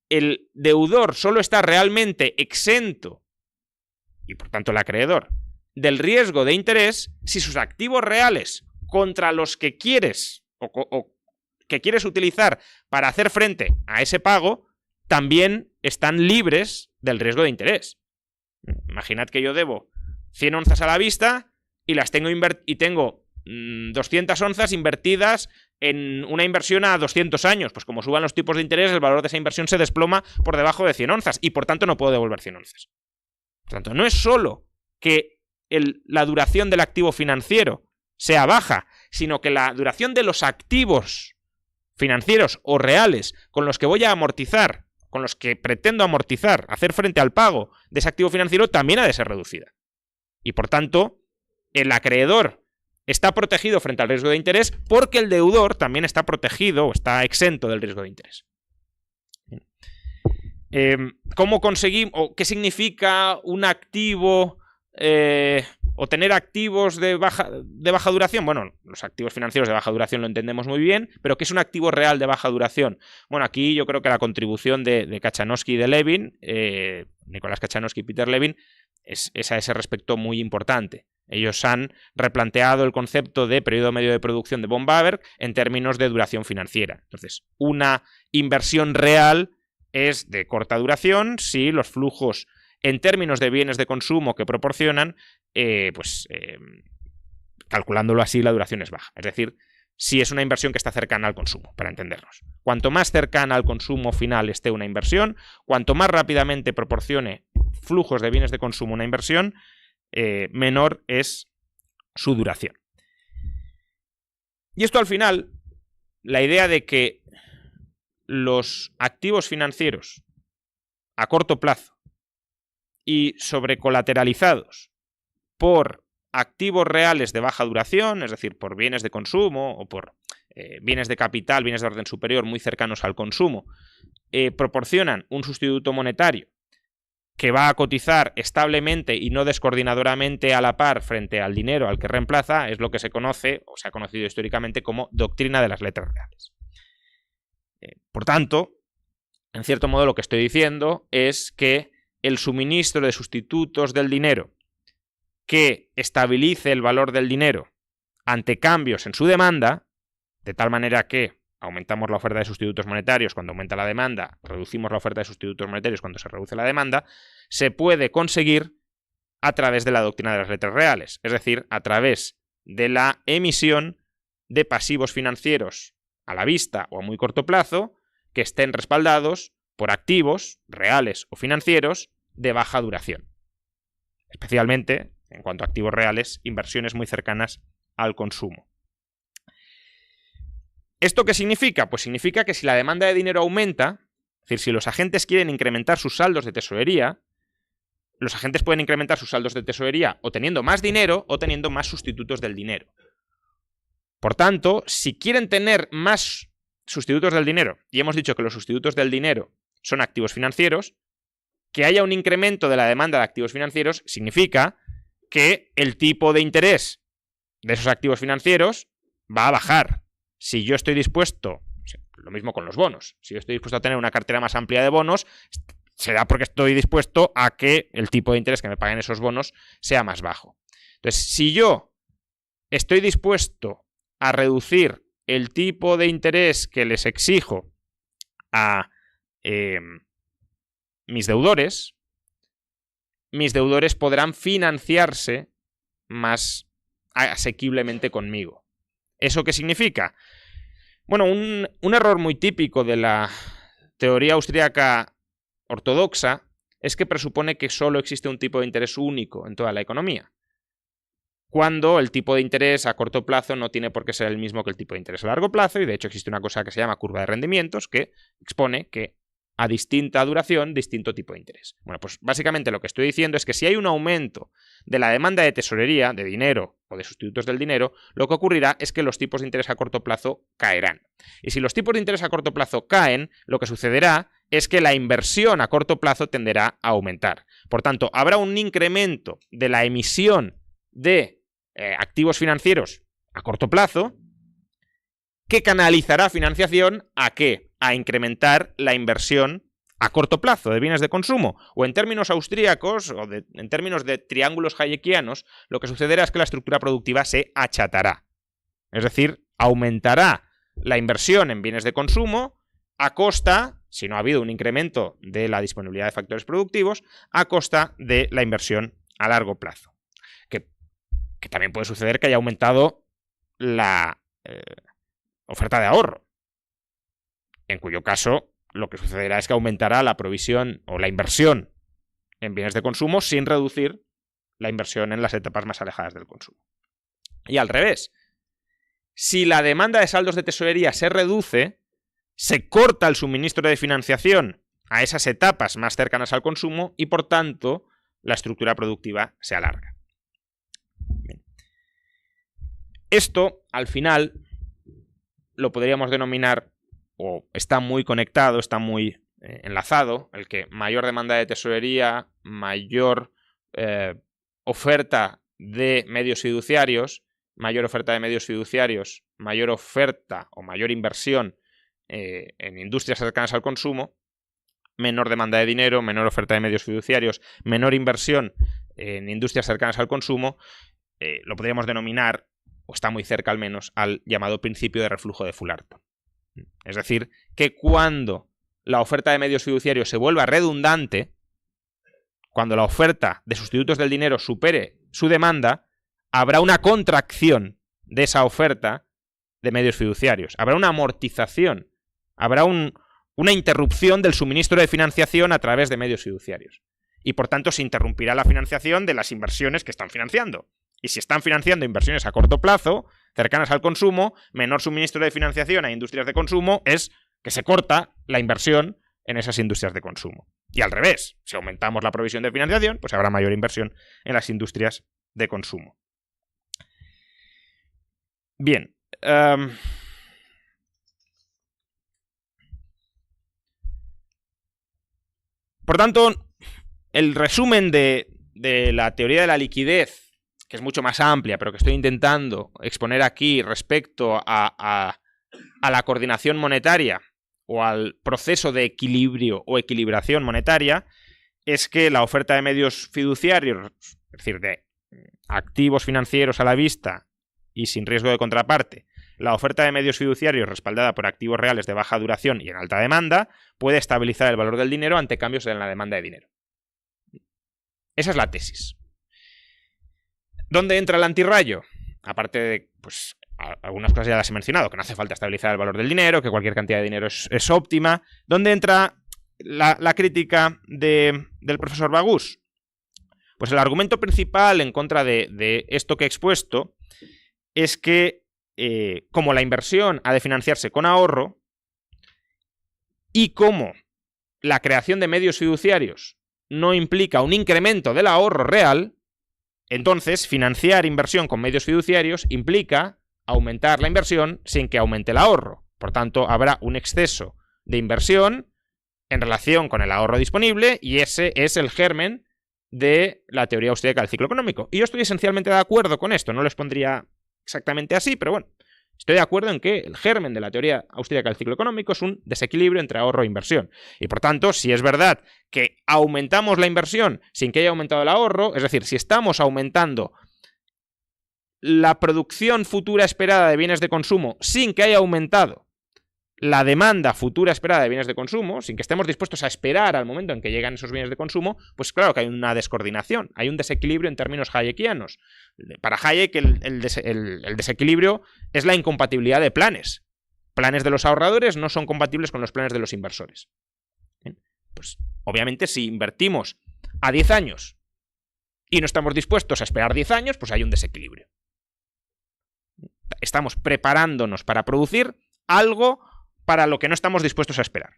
el deudor solo está realmente exento, y por tanto el acreedor, del riesgo de interés si sus activos reales contra los que quieres o que quieres utilizar para hacer frente a ese pago también están libres del riesgo de interés. Imaginad que yo debo 100 onzas a la vista y tengo 200 onzas invertidas en una inversión a 200 años. Pues como suban los tipos de interés, el valor de esa inversión se desploma por debajo de 100 onzas y por tanto no puedo devolver 100 onzas. Por tanto, no es solo que la duración del activo financiero sea baja, sino que la duración de los activos financieros o reales con los que voy a amortizar, con los que pretendo amortizar, hacer frente al pago de ese activo financiero, también ha de ser reducida. Y por tanto, el acreedor está protegido frente al riesgo de interés porque el deudor también está protegido o está exento del riesgo de interés. ¿Cómo conseguimos o qué significa un activo o tener activos de baja duración? Bueno, los activos financieros de baja duración lo entendemos muy bien, pero ¿qué es un activo real de baja duración? Bueno, aquí yo creo que la contribución de Kachanowski y de Levin, Nicolás Kachanowski y Peter Levin, es a ese respecto muy importante. Ellos han replanteado el concepto de periodo medio de producción de von Waberg en términos de duración financiera. Entonces, una inversión real es de corta duración si los flujos en términos de bienes de consumo que proporcionan, calculándolo así, la duración es baja. Es decir, si es una inversión que está cercana al consumo, para entendernos. Cuanto más cercana al consumo final esté una inversión, cuanto más rápidamente proporcione flujos de bienes de consumo una inversión, menor es su duración. Y esto al final, la idea de que los activos financieros a corto plazo y sobrecolateralizados por activos reales de baja duración, es decir, por bienes de consumo o por bienes de capital, bienes de orden superior muy cercanos al consumo, proporcionan un sustituto monetario que va a cotizar establemente y no descoordinadoramente a la par frente al dinero al que reemplaza, es lo que se conoce o se ha conocido históricamente como doctrina de las letras reales. Por tanto, en cierto modo lo que estoy diciendo es que el suministro de sustitutos del dinero que estabilice el valor del dinero ante cambios en su demanda, de tal manera que aumentamos la oferta de sustitutos monetarios cuando aumenta la demanda, reducimos la oferta de sustitutos monetarios cuando se reduce la demanda, se puede conseguir a través de la doctrina de las letras reales, es decir, a través de la emisión de pasivos financieros a la vista o a muy corto plazo que estén respaldados por activos reales o financieros de baja duración. Especialmente, en cuanto a activos reales, inversiones muy cercanas al consumo. ¿Esto qué significa? Pues significa que si la demanda de dinero aumenta, es decir, si los agentes quieren incrementar sus saldos de tesorería, los agentes pueden incrementar sus saldos de tesorería o teniendo más dinero o teniendo más sustitutos del dinero. Por tanto, si quieren tener más sustitutos del dinero, y hemos dicho que los sustitutos del dinero son activos financieros, que haya un incremento de la demanda de activos financieros significa que el tipo de interés de esos activos financieros va a bajar. Si yo estoy dispuesto, lo mismo con los bonos, si yo estoy dispuesto a tener una cartera más amplia de bonos, será porque estoy dispuesto a que el tipo de interés que me paguen esos bonos sea más bajo. Entonces, si yo estoy dispuesto a reducir el tipo de interés que les exijo a mis deudores podrán financiarse más asequiblemente conmigo. ¿Eso qué significa? Bueno, un error muy típico de la teoría austríaca ortodoxa es que presupone que solo existe un tipo de interés único en toda la economía, cuando el tipo de interés a corto plazo no tiene por qué ser el mismo que el tipo de interés a largo plazo, y de hecho existe una cosa que se llama curva de rendimientos que expone que a distinta duración, distinto tipo de interés. Bueno, pues básicamente lo que estoy diciendo es que si hay un aumento de la demanda de tesorería, de dinero o de sustitutos del dinero, lo que ocurrirá es que los tipos de interés a corto plazo caerán. Y si los tipos de interés a corto plazo caen, lo que sucederá es que la inversión a corto plazo tenderá a aumentar. Por tanto, habrá un incremento de la emisión de activos financieros a corto plazo que canalizará financiación ¿a qué? A incrementar la inversión a corto plazo de bienes de consumo. O en términos austríacos, o en términos de triángulos hayekianos, lo que sucederá es que la estructura productiva se achatará. Es decir, aumentará la inversión en bienes de consumo a costa, si no ha habido un incremento de la disponibilidad de factores productivos, a costa de la inversión a largo plazo. Que también puede suceder que haya aumentado la oferta de ahorro, en cuyo caso lo que sucederá es que aumentará la provisión o la inversión en bienes de consumo sin reducir la inversión en las etapas más alejadas del consumo. Y al revés, si la demanda de saldos de tesorería se reduce, se corta el suministro de financiación a esas etapas más cercanas al consumo y por tanto la estructura productiva se alarga. Bien. Esto, al final, lo podríamos denominar, o está muy conectado, está muy enlazado, el que mayor demanda de tesorería, mayor oferta de medios fiduciarios, mayor oferta o mayor inversión en industrias cercanas al consumo, menor demanda de dinero, menor oferta de medios fiduciarios, menor inversión en industrias cercanas al consumo, lo podríamos denominar, o está muy cerca al menos, al llamado principio de reflujo de Fullerton. Es decir, que cuando la oferta de medios fiduciarios se vuelva redundante, cuando la oferta de sustitutos del dinero supere su demanda, habrá una contracción de esa oferta de medios fiduciarios, habrá una amortización, habrá una interrupción del suministro de financiación a través de medios fiduciarios. Y por tanto se interrumpirá la financiación de las inversiones que están financiando. Y si están financiando inversiones a corto plazo, cercanas al consumo, menor suministro de financiación a industrias de consumo, es que se corta la inversión en esas industrias de consumo. Y al revés, si aumentamos la provisión de financiación, pues habrá mayor inversión en las industrias de consumo. Bien. Por tanto, el resumen de la teoría de la liquidez, que es mucho más amplia, pero que estoy intentando exponer aquí respecto a la coordinación monetaria o al proceso de equilibrio o equilibración monetaria, es que la oferta de medios fiduciarios, es decir, de activos financieros a la vista y sin riesgo de contraparte, la oferta de medios fiduciarios respaldada por activos reales de baja duración y en alta demanda puede estabilizar el valor del dinero ante cambios en la demanda de dinero. Esa es la tesis. ¿Dónde entra el antirrayo? Aparte de, pues, algunas cosas ya las he mencionado, que no hace falta estabilizar el valor del dinero, que cualquier cantidad de dinero es óptima. ¿Dónde entra la crítica del profesor Bagús? Pues el argumento principal en contra de esto que he expuesto es que como la inversión ha de financiarse con ahorro y como la creación de medios fiduciarios no implica un incremento del ahorro real, entonces financiar inversión con medios fiduciarios implica aumentar la inversión sin que aumente el ahorro. Por tanto, habrá un exceso de inversión en relación con el ahorro disponible y ese es el germen de la teoría austríaca del ciclo económico. Y yo estoy esencialmente de acuerdo con esto, no lo expondría exactamente así, pero bueno, estoy de acuerdo en que el germen de la teoría austríaca del ciclo económico es un desequilibrio entre ahorro e inversión. Y por tanto, si es verdad que aumentamos la inversión sin que haya aumentado el ahorro, es decir, si estamos aumentando la producción futura esperada de bienes de consumo sin que haya aumentado la demanda futura esperada de bienes de consumo, sin que estemos dispuestos a esperar al momento en que llegan esos bienes de consumo, pues claro que hay una descoordinación, hay un desequilibrio en términos hayekianos. Para Hayek el desequilibrio es la incompatibilidad de planes. Planes de los ahorradores no son compatibles con los planes de los inversores. ¿Bien? Pues obviamente si invertimos a 10 años y no estamos dispuestos a esperar 10 años, pues hay un desequilibrio. Estamos preparándonos para producir algo para lo que no estamos dispuestos a esperar.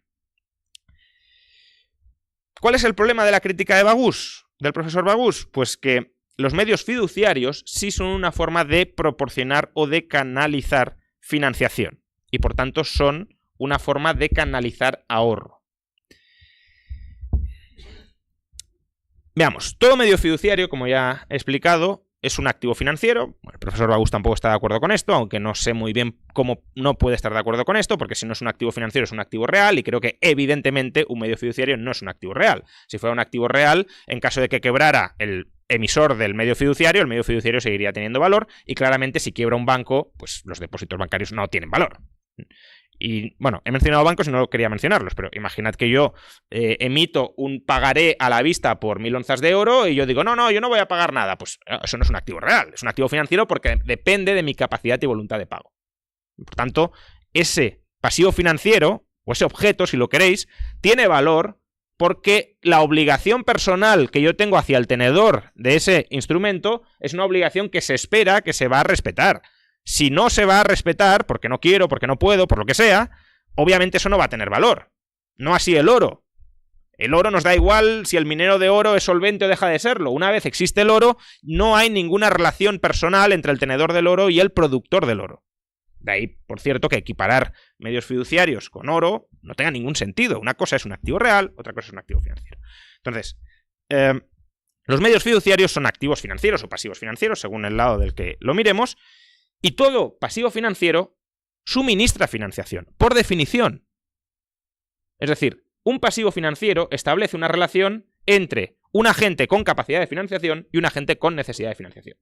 ¿Cuál es el problema de la crítica de Bagús, del profesor Bagús? Pues que los medios fiduciarios sí son una forma de proporcionar o de canalizar financiación y por tanto son una forma de canalizar ahorro. Veamos, todo medio fiduciario, como ya he explicado, es un activo financiero. Bueno, el profesor Bagús tampoco está de acuerdo con esto, aunque no sé muy bien cómo no puede estar de acuerdo con esto, porque si no es un activo financiero es un activo real y creo que evidentemente un medio fiduciario no es un activo real. Si fuera un activo real, en caso de que quebrara el emisor del medio fiduciario, el medio fiduciario seguiría teniendo valor y claramente si quiebra un banco, pues los depósitos bancarios no tienen valor. Y bueno, he mencionado bancos y no quería mencionarlos, pero imaginad que yo emito un pagaré a la vista por 1000 onzas de oro y yo digo, no, yo no voy a pagar nada. Pues eso no es un activo real, es un activo financiero porque depende de mi capacidad y voluntad de pago. Por tanto, ese pasivo financiero, o ese objeto, si lo queréis, tiene valor porque la obligación personal que yo tengo hacia el tenedor de ese instrumento es una obligación que se espera que se va a respetar. Si no se va a respetar, porque no quiero, porque no puedo, por lo que sea, obviamente eso no va a tener valor. No así el oro. El oro nos da igual si el minero de oro es solvente o deja de serlo. Una vez existe el oro, no hay ninguna relación personal entre el tenedor del oro y el productor del oro. De ahí, por cierto, que equiparar medios fiduciarios con oro no tenga ningún sentido. Una cosa es un activo real, otra cosa es un activo financiero. Entonces, los medios fiduciarios son activos financieros o pasivos financieros, según el lado del que lo miremos, y todo pasivo financiero suministra financiación, por definición. Es decir, un pasivo financiero establece una relación entre un agente con capacidad de financiación y un agente con necesidad de financiación.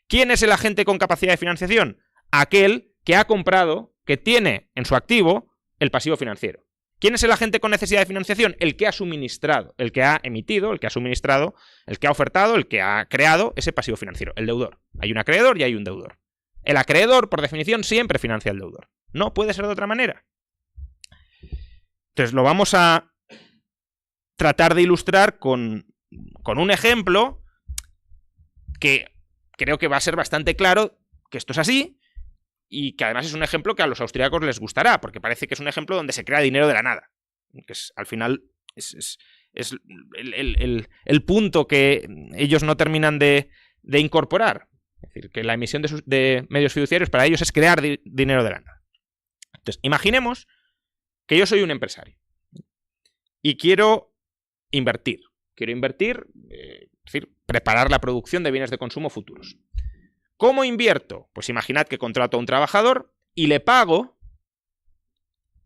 ¿Quién es el agente con capacidad de financiación? Aquel que ha comprado, que tiene en su activo el pasivo financiero. ¿Quién es el agente con necesidad de financiación? El que ha suministrado, el que ha emitido, el que ha suministrado, el que ha ofertado, el que ha creado ese pasivo financiero, el deudor. Hay un acreedor y hay un deudor. El acreedor, por definición, siempre financia al deudor. No puede ser de otra manera. Entonces lo vamos a tratar de ilustrar con un ejemplo que creo que va a ser bastante claro que esto es así y que además es un ejemplo que a los austríacos les gustará, porque parece que es un ejemplo donde se crea dinero de la nada. Que al final es el punto que ellos no terminan de incorporar. Es decir, que la emisión de medios fiduciarios para ellos es crear dinero de la nada. Entonces, imaginemos que yo soy un empresario y quiero invertir. Quiero invertir, es decir, preparar la producción de bienes de consumo futuros. ¿Cómo invierto? Pues imaginad que contrato a un trabajador y le pago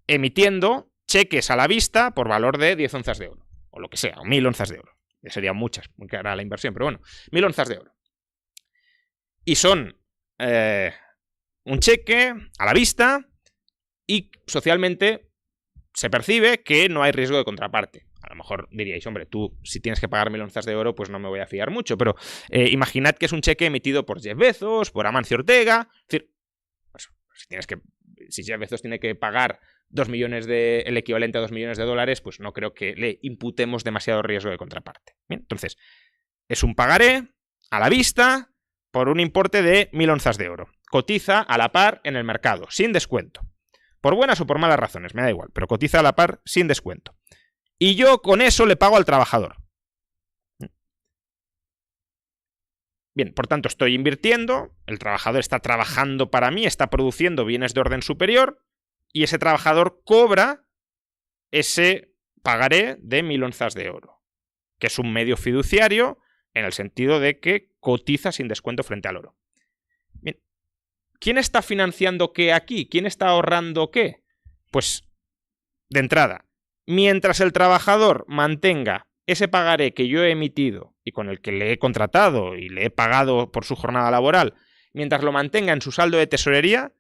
emitiendo cheques a la vista por valor de 10 onzas de oro, o lo que sea, o 1000 onzas de oro. Ya serían muchas, muy cara la inversión, pero bueno, 1000 onzas de oro. Y son un cheque a la vista y socialmente se percibe que no hay riesgo de contraparte. A lo mejor diríais, hombre, tú si tienes que pagar 1000 onzas de oro, pues no me voy a fiar mucho, pero imaginad que es un cheque emitido por Jeff Bezos, por Amancio Ortega. Es decir, pues, si Jeff Bezos tiene que pagar 2 millones el equivalente a 2 millones de dólares, pues no creo que le imputemos demasiado riesgo de contraparte. Bien, entonces, es un pagaré a la vista por un importe de 1000 onzas de oro. Cotiza a la par en el mercado, sin descuento. Por buenas o por malas razones, me da igual, pero cotiza a la par sin descuento. Y yo con eso le pago al trabajador. Bien, por tanto estoy invirtiendo, el trabajador está trabajando para mí, está produciendo bienes de orden superior y ese trabajador cobra ese pagaré de 1000 onzas de oro, que es un medio fiduciario en el sentido de que cotiza sin descuento frente al oro. Bien, ¿quién está financiando qué aquí? ¿Quién está ahorrando qué? Pues, de entrada, mientras el trabajador mantenga ese pagaré que yo he emitido y con el que le he contratado y le he pagado por su jornada laboral, mientras lo mantenga en su saldo de tesorería,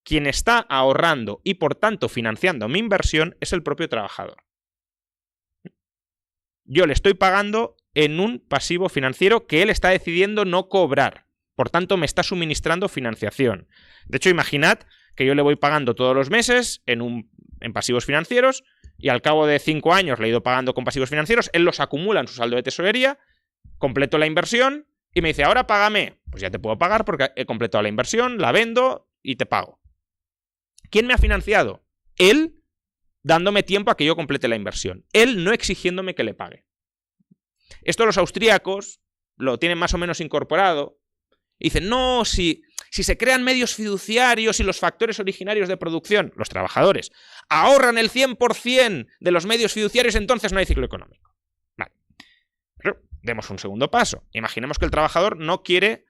quien está ahorrando y por tanto financiando mi inversión es el propio trabajador. Yo le estoy pagando en un pasivo financiero que él está decidiendo no cobrar. Por tanto, me está suministrando financiación. De hecho, imaginad que yo le voy pagando todos los meses en pasivos financieros y al cabo de 5 años le he ido pagando con pasivos financieros, él los acumula en su saldo de tesorería, completo la inversión y me dice, ahora págame. Pues ya te puedo pagar porque he completado la inversión, la vendo y te pago. ¿Quién me ha financiado? Él, dándome tiempo a que yo complete la inversión. Él no exigiéndome que le pague. Esto los austríacos lo tienen más o menos incorporado. Y dicen, no, si se crean medios fiduciarios y los factores originarios de producción, los trabajadores, ahorran el 100% de los medios fiduciarios, entonces no hay ciclo económico. Vale. Pero demos un segundo paso. Imaginemos que el trabajador no quiere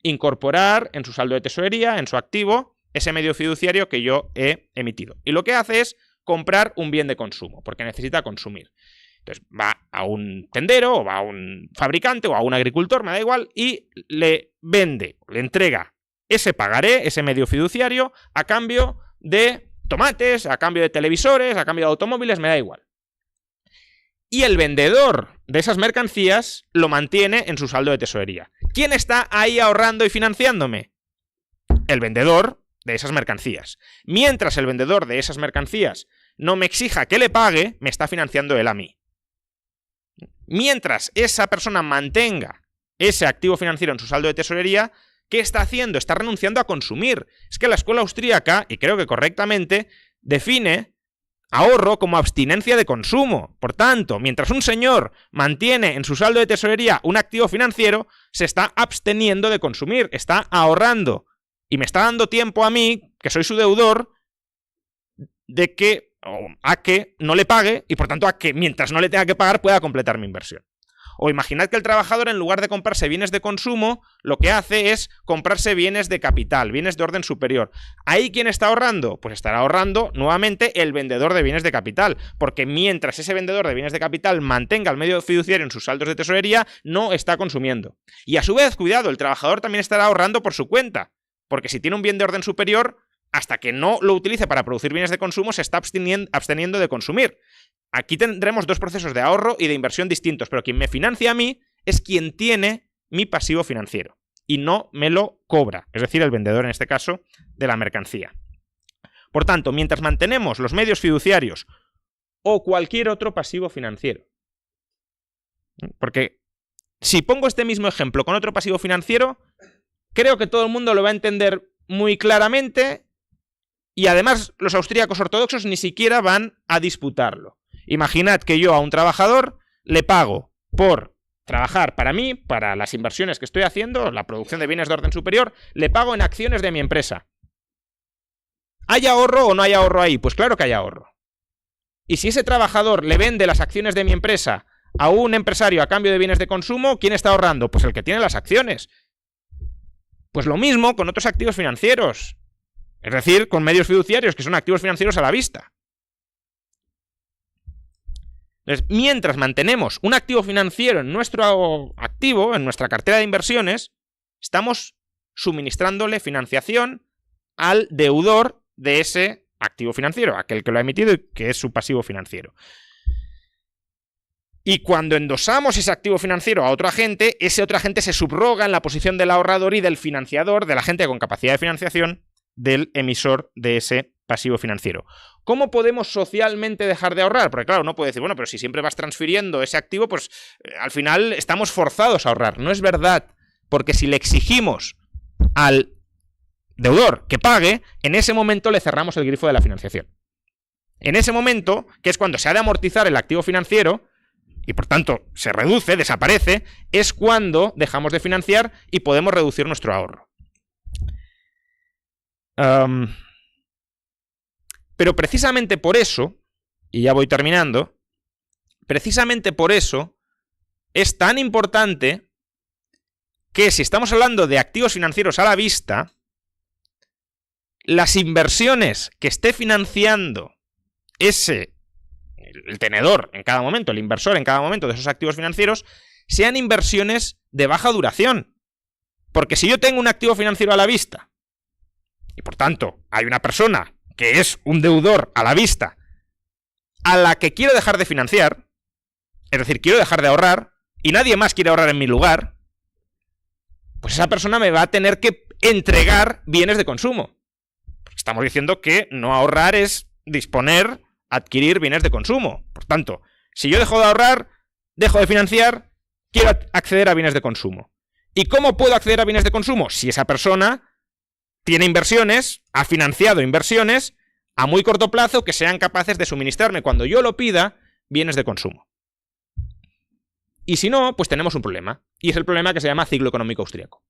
incorporar en su saldo de tesorería, en su activo, ese medio fiduciario que yo he emitido. Y lo que hace es comprar un bien de consumo, porque necesita consumir. Entonces va a un tendero, o va a un fabricante, o a un agricultor, me da igual, y le vende, le entrega ese pagaré, ese medio fiduciario, a cambio de tomates, a cambio de televisores, a cambio de automóviles, me da igual. Y el vendedor de esas mercancías lo mantiene en su saldo de tesorería. ¿Quién está ahí ahorrando y financiándome? El vendedor de esas mercancías. Mientras el vendedor de esas mercancías no me exija que le pague, me está financiando él a mí. Mientras esa persona mantenga ese activo financiero en su saldo de tesorería, ¿qué está haciendo? Está renunciando a consumir. Es que la escuela austríaca, y creo que correctamente, define ahorro como abstinencia de consumo. Por tanto, mientras un señor mantiene en su saldo de tesorería un activo financiero, se está absteniendo de consumir, está ahorrando. Y me está dando tiempo a mí, que soy su deudor, a que no le pague y por tanto a que mientras no le tenga que pagar pueda completar mi inversión. O imaginad que el trabajador, en lugar de comprarse bienes de consumo, lo que hace es comprarse bienes de capital, bienes de orden superior. ¿Ahí quién está ahorrando? Pues estará ahorrando nuevamente el vendedor de bienes de capital, porque mientras ese vendedor de bienes de capital mantenga el medio fiduciario en sus saldos de tesorería, no está consumiendo. Y a su vez, cuidado, el trabajador también estará ahorrando por su cuenta, porque si tiene un bien de orden superior, hasta que no lo utilice para producir bienes de consumo, se está absteniendo de consumir. Aquí tendremos dos procesos de ahorro y de inversión distintos, pero quien me financia a mí es quien tiene mi pasivo financiero y no me lo cobra, es decir, el vendedor en este caso de la mercancía. Por tanto, mientras mantenemos los medios fiduciarios o cualquier otro pasivo financiero, porque si pongo este mismo ejemplo con otro pasivo financiero, creo que todo el mundo lo va a entender muy claramente y además los austríacos ortodoxos ni siquiera van a disputarlo. Imaginad que yo a un trabajador le pago por trabajar para mí, para las inversiones que estoy haciendo, la producción de bienes de orden superior, le pago en acciones de mi empresa. ¿Hay ahorro o no hay ahorro ahí? Pues claro que hay ahorro. Y si ese trabajador le vende las acciones de mi empresa a un empresario a cambio de bienes de consumo, ¿quién está ahorrando? Pues el que tiene las acciones. Pues lo mismo con otros activos financieros. Es decir, con medios fiduciarios, que son activos financieros a la vista. Entonces, mientras mantenemos un activo financiero en nuestro activo, en nuestra cartera de inversiones, estamos suministrándole financiación al deudor de ese activo financiero, aquel que lo ha emitido y que es su pasivo financiero. Y cuando endosamos ese activo financiero a otro agente, ese otro agente se subroga en la posición del ahorrador y del financiador, del agente con capacidad de financiación del emisor de ese pasivo financiero. ¿Cómo podemos socialmente dejar de ahorrar? Porque claro, uno puede decir, bueno, pero si siempre vas transfiriendo ese activo, pues al final estamos forzados a ahorrar. No es verdad, porque si le exigimos al deudor que pague, en ese momento le cerramos el grifo de la financiación. En ese momento, que es cuando se ha de amortizar el activo financiero, y por tanto se reduce, desaparece, es cuando dejamos de financiar y podemos reducir nuestro ahorro. Pero precisamente por eso, y ya voy terminando, precisamente por eso es tan importante que si estamos hablando de activos financieros a la vista, las inversiones que esté financiando el tenedor en cada momento, el inversor en cada momento de esos activos financieros, sean inversiones de baja duración. Porque si yo tengo un activo financiero a la vista, y por tanto hay una persona que es un deudor a la vista, a la que quiero dejar de financiar, es decir, quiero dejar de ahorrar, y nadie más quiere ahorrar en mi lugar, pues esa persona me va a tener que entregar bienes de consumo. Estamos diciendo que no ahorrar es disponer, adquirir bienes de consumo. Por tanto, si yo dejo de ahorrar, dejo de financiar, quiero acceder a bienes de consumo. ¿Y cómo puedo acceder a bienes de consumo? Si esa persona tiene inversiones, ha financiado inversiones a muy corto plazo que sean capaces de suministrarme cuando yo lo pida bienes de consumo. Y si no, pues tenemos un problema. Y es el problema que se llama ciclo económico austríaco.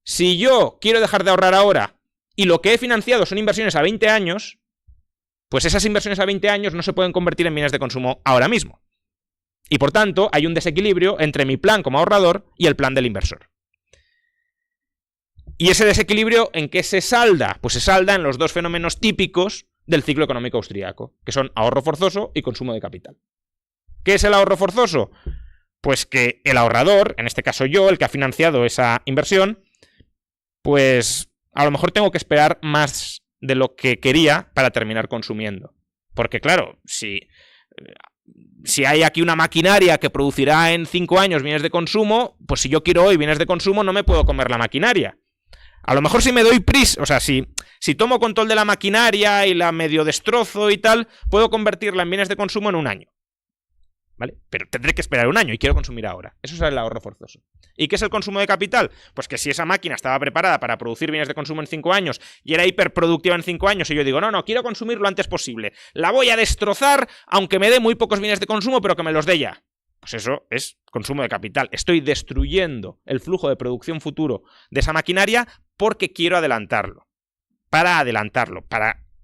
Si yo quiero dejar de ahorrar ahora y lo que he financiado son inversiones a 20 años, pues esas inversiones a 20 años no se pueden convertir en bienes de consumo ahora mismo. Y por tanto, hay un desequilibrio entre mi plan como ahorrador y el plan del inversor. ¿Y ese desequilibrio en qué se salda? Pues se salda en los dos fenómenos típicos del ciclo económico austríaco, que son ahorro forzoso y consumo de capital. ¿Qué es el ahorro forzoso? Pues que el ahorrador, en este caso yo, el que ha financiado esa inversión, pues a lo mejor tengo que esperar más de lo que quería para terminar consumiendo. Porque claro, si hay aquí una maquinaria que producirá en 5 años bienes de consumo, pues si yo quiero hoy bienes de consumo no me puedo comer la maquinaria. A lo mejor si me doy prisa, o sea, si tomo control de la maquinaria y la medio destrozo y tal, puedo convertirla en bienes de consumo en un año. ¿vale? Pero tendré que esperar un año y quiero consumir ahora. Eso es el ahorro forzoso. ¿Y qué es el consumo de capital? Pues que si esa máquina estaba preparada para producir bienes de consumo en 5 años y era hiperproductiva en 5 años y yo digo, no, quiero consumir lo antes posible. La voy a destrozar aunque me dé muy pocos bienes de consumo, pero que me los dé ya. Pues eso es consumo de capital. Estoy destruyendo el flujo de producción futuro de esa maquinaria porque quiero adelantarlo. Para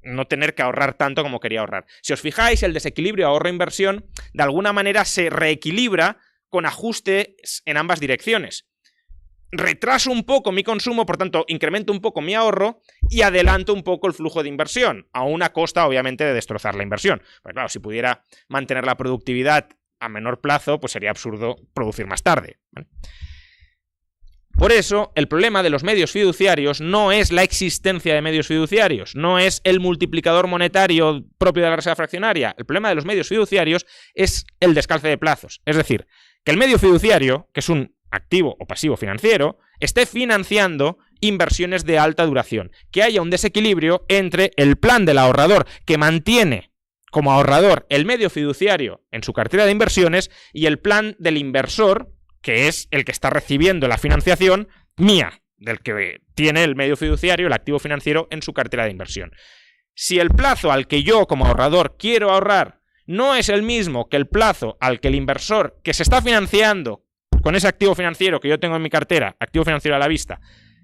no tener que ahorrar tanto como quería ahorrar. Si os fijáis, el desequilibrio ahorro-inversión de alguna manera se reequilibra con ajustes en ambas direcciones. Retraso un poco mi consumo, por tanto, incremento un poco mi ahorro y adelanto un poco el flujo de inversión, a una costa, obviamente, de destrozar la inversión. Pues claro, si pudiera mantener la productividad a menor plazo, pues sería absurdo producir más tarde, ¿vale? Por eso, el problema de los medios fiduciarios no es la existencia de medios fiduciarios, no es el multiplicador monetario propio de la reserva fraccionaria. El problema de los medios fiduciarios es el descalce de plazos. Es decir, que el medio fiduciario, que es un activo o pasivo financiero, esté financiando inversiones de alta duración. Que haya un desequilibrio entre el plan del ahorrador, que mantiene como ahorrador el medio fiduciario en su cartera de inversiones, y el plan del inversor, que es el que está recibiendo la financiación mía, del que tiene el medio fiduciario, el activo financiero, en su cartera de inversión. Si el plazo al que yo como ahorrador quiero ahorrar no es el mismo que el plazo al que el inversor que se está financiando con ese activo financiero que yo tengo en mi cartera, activo financiero a la vista,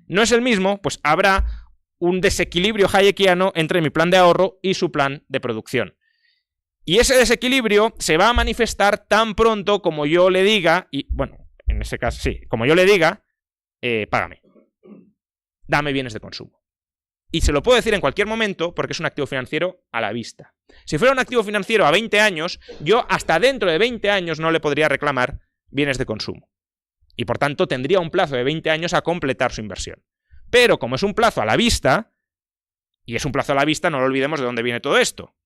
no es el mismo, pues habrá un desequilibrio hayekiano entre mi plan de ahorro y su plan de producción. Y ese desequilibrio se va a manifestar tan pronto como yo le diga, y bueno, en ese caso sí, como yo le diga, págame, dame bienes de consumo. Y se lo puedo decir en cualquier momento porque es un activo financiero a la vista. Si fuera un activo financiero a 20 años, yo hasta dentro de 20 años no le podría reclamar bienes de consumo. Y por tanto tendría un plazo de 20 años a completar su inversión. Pero como es un plazo a la vista, y es un plazo a la vista, no lo olvidemos de dónde viene todo esto.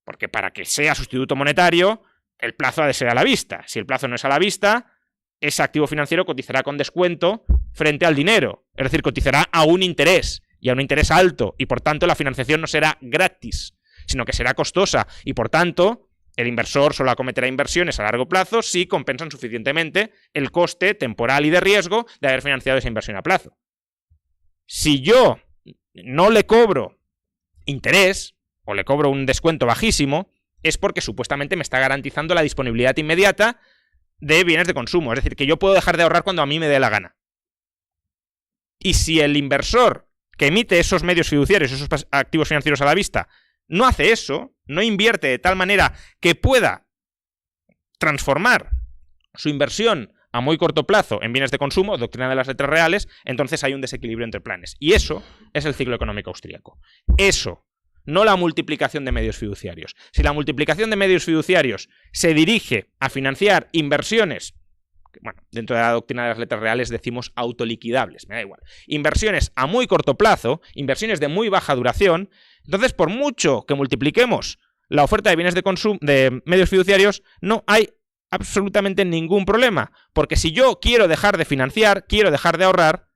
Porque para que sea sustituto monetario, el plazo ha de ser a la vista. Si el plazo no es a la vista, ese activo financiero cotizará con descuento frente al dinero. Es decir, cotizará a un interés, y a un interés alto, y por tanto la financiación no será gratis, sino que será costosa, y por tanto el inversor solo acometerá inversiones a largo plazo si compensan suficientemente el coste temporal y de riesgo de haber financiado esa inversión a plazo. Si yo no le cobro interés, o le cobro un descuento bajísimo, es porque supuestamente me está garantizando la disponibilidad inmediata de bienes de consumo. Es decir, que yo puedo dejar de ahorrar cuando a mí me dé la gana. Y si el inversor que emite esos medios fiduciarios, esos activos financieros a la vista, no hace eso, no invierte de tal manera que pueda transformar su inversión a muy corto plazo en bienes de consumo, doctrina de las letras reales, entonces hay un desequilibrio entre planes. Y eso es el ciclo económico austríaco. Eso, no la multiplicación de medios fiduciarios. Si la multiplicación de medios fiduciarios se dirige a financiar inversiones, bueno, dentro de la doctrina de las letras reales decimos autoliquidables, me da igual, inversiones a muy corto plazo, inversiones de muy baja duración, entonces por mucho que multipliquemos la oferta de bienes de consumo, de medios fiduciarios, no hay absolutamente ningún problema, porque si yo quiero dejar de financiar, quiero dejar de ahorrar,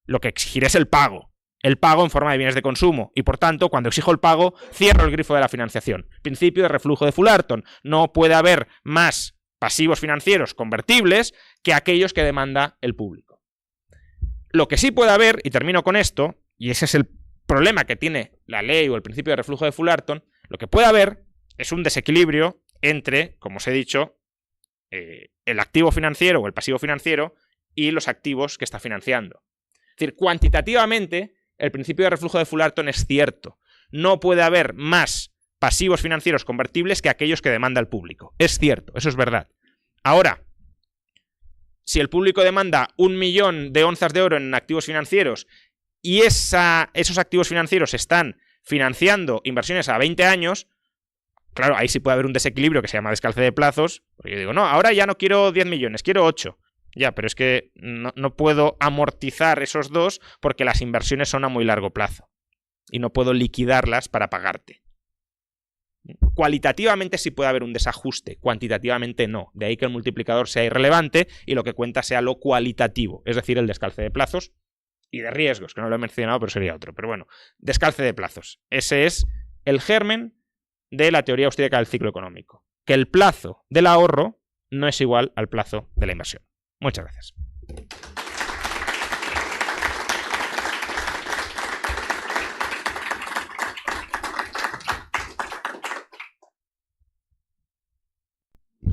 lo que exigiré es el pago en forma de bienes de consumo, y por tanto, cuando exijo el pago, cierro el grifo de la financiación. Principio de reflujo de Fullerton. No puede haber más pasivos financieros convertibles que aquellos que demanda el público. Lo que sí puede haber, y termino con esto, y ese es el problema que tiene la ley o el principio de reflujo de Fullerton, lo que puede haber es un desequilibrio entre, como os he dicho, el activo financiero o el pasivo financiero y los activos que está financiando. Es decir, cuantitativamente, el principio de reflujo de Fullerton es cierto. No puede haber más pasivos financieros convertibles que aquellos que demanda el público. Es cierto, eso es verdad. Ahora, si el público demanda 1 millón de onzas de oro en activos financieros y esos activos financieros están financiando inversiones a 20 años, claro, ahí sí puede haber un desequilibrio que se llama descalce de plazos, porque yo digo, no, ahora ya no quiero 10 millones, quiero 8. Ya, pero es que no puedo amortizar esos dos porque las inversiones son a muy largo plazo y no puedo liquidarlas para pagarte. Cualitativamente sí puede haber un desajuste, cuantitativamente no. De ahí que el multiplicador sea irrelevante y lo que cuenta sea lo cualitativo, es decir, el descalce de plazos y de riesgos, que no lo he mencionado, pero sería otro. Pero bueno, descalce de plazos. Ese es el germen de la teoría austríaca del ciclo económico. que el plazo del ahorro no es igual al plazo de la inversión. Muchas gracias.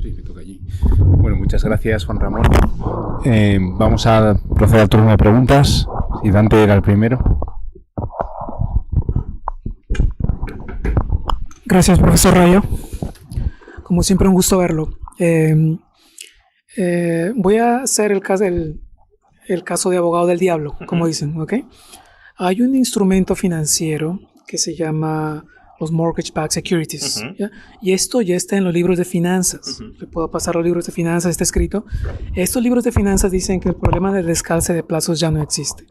Sí, me toca allí. Bueno, muchas gracias, Juan Ramón. Vamos a proceder al turno de preguntas. Si Dante era el primero. Gracias, profesor Rayo. Como siempre, un gusto verlo. Voy a hacer el caso de abogado del diablo, como dicen, ¿ok? Hay un instrumento financiero que se llama los mortgage-backed securities, ¿ya? Y esto ya está en los libros de finanzas. Le puedo pasar los libros de finanzas, está escrito. Estos libros de finanzas dicen que el problema del descalce de plazos ya no existe.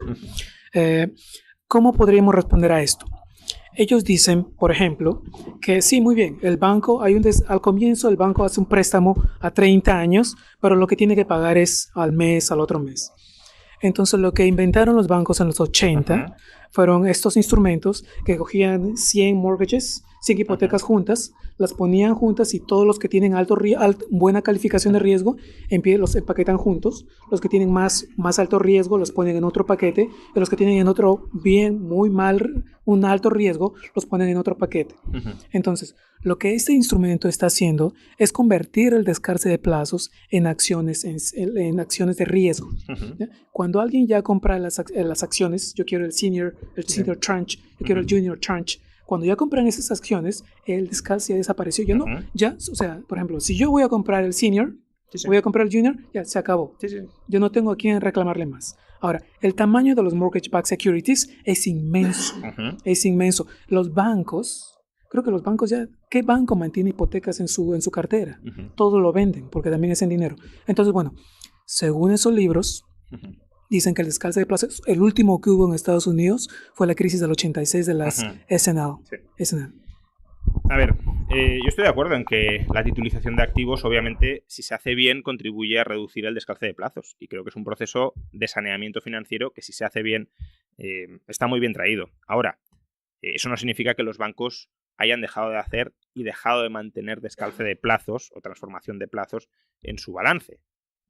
¿Cómo podríamos responder a esto? Ellos dicen, por ejemplo, que sí, muy bien, el banco, al comienzo el banco hace un préstamo a 30 años, pero lo que tiene que pagar es al mes, al otro mes. Entonces lo que inventaron los bancos en los 80 fueron estos instrumentos que cogían 100 mortgages, 100 hipotecas juntas, las ponían juntas y todos los que tienen buena calificación de riesgo los empaquetan juntos. Los que tienen más alto riesgo los ponen en otro paquete y los que tienen en otro muy mal, un alto riesgo los ponen en otro paquete. Entonces, lo que este instrumento está haciendo es convertir el descalce de plazos en acciones, en acciones de riesgo. Cuando alguien ya compra las acciones, yo quiero el senior tranche, yo quiero el junior tranche. Cuando ya compran esas acciones, el descalce ya desapareció. O sea, por ejemplo, si yo voy a comprar el senior, voy a comprar el junior, ya se acabó. Yo no tengo a quién reclamarle más. Ahora, el tamaño de los mortgage-backed securities es inmenso. Es inmenso. Los bancos, creo que los bancos ya, ¿qué banco mantiene hipotecas en su cartera? Todo lo venden porque también es en dinero. Entonces, bueno, según esos libros, dicen que el descalce de plazos, el último que hubo en Estados Unidos fue la crisis del 86 de las S&L. A ver, yo estoy de acuerdo en que la titulización de activos, obviamente, si se hace bien, contribuye a reducir el descalce de plazos. Y creo que es un proceso de saneamiento financiero que, si se hace bien, está muy bien traído. Ahora, eso no significa que los bancos hayan dejado de hacer y dejado de mantener descalce de plazos o transformación de plazos en su balance.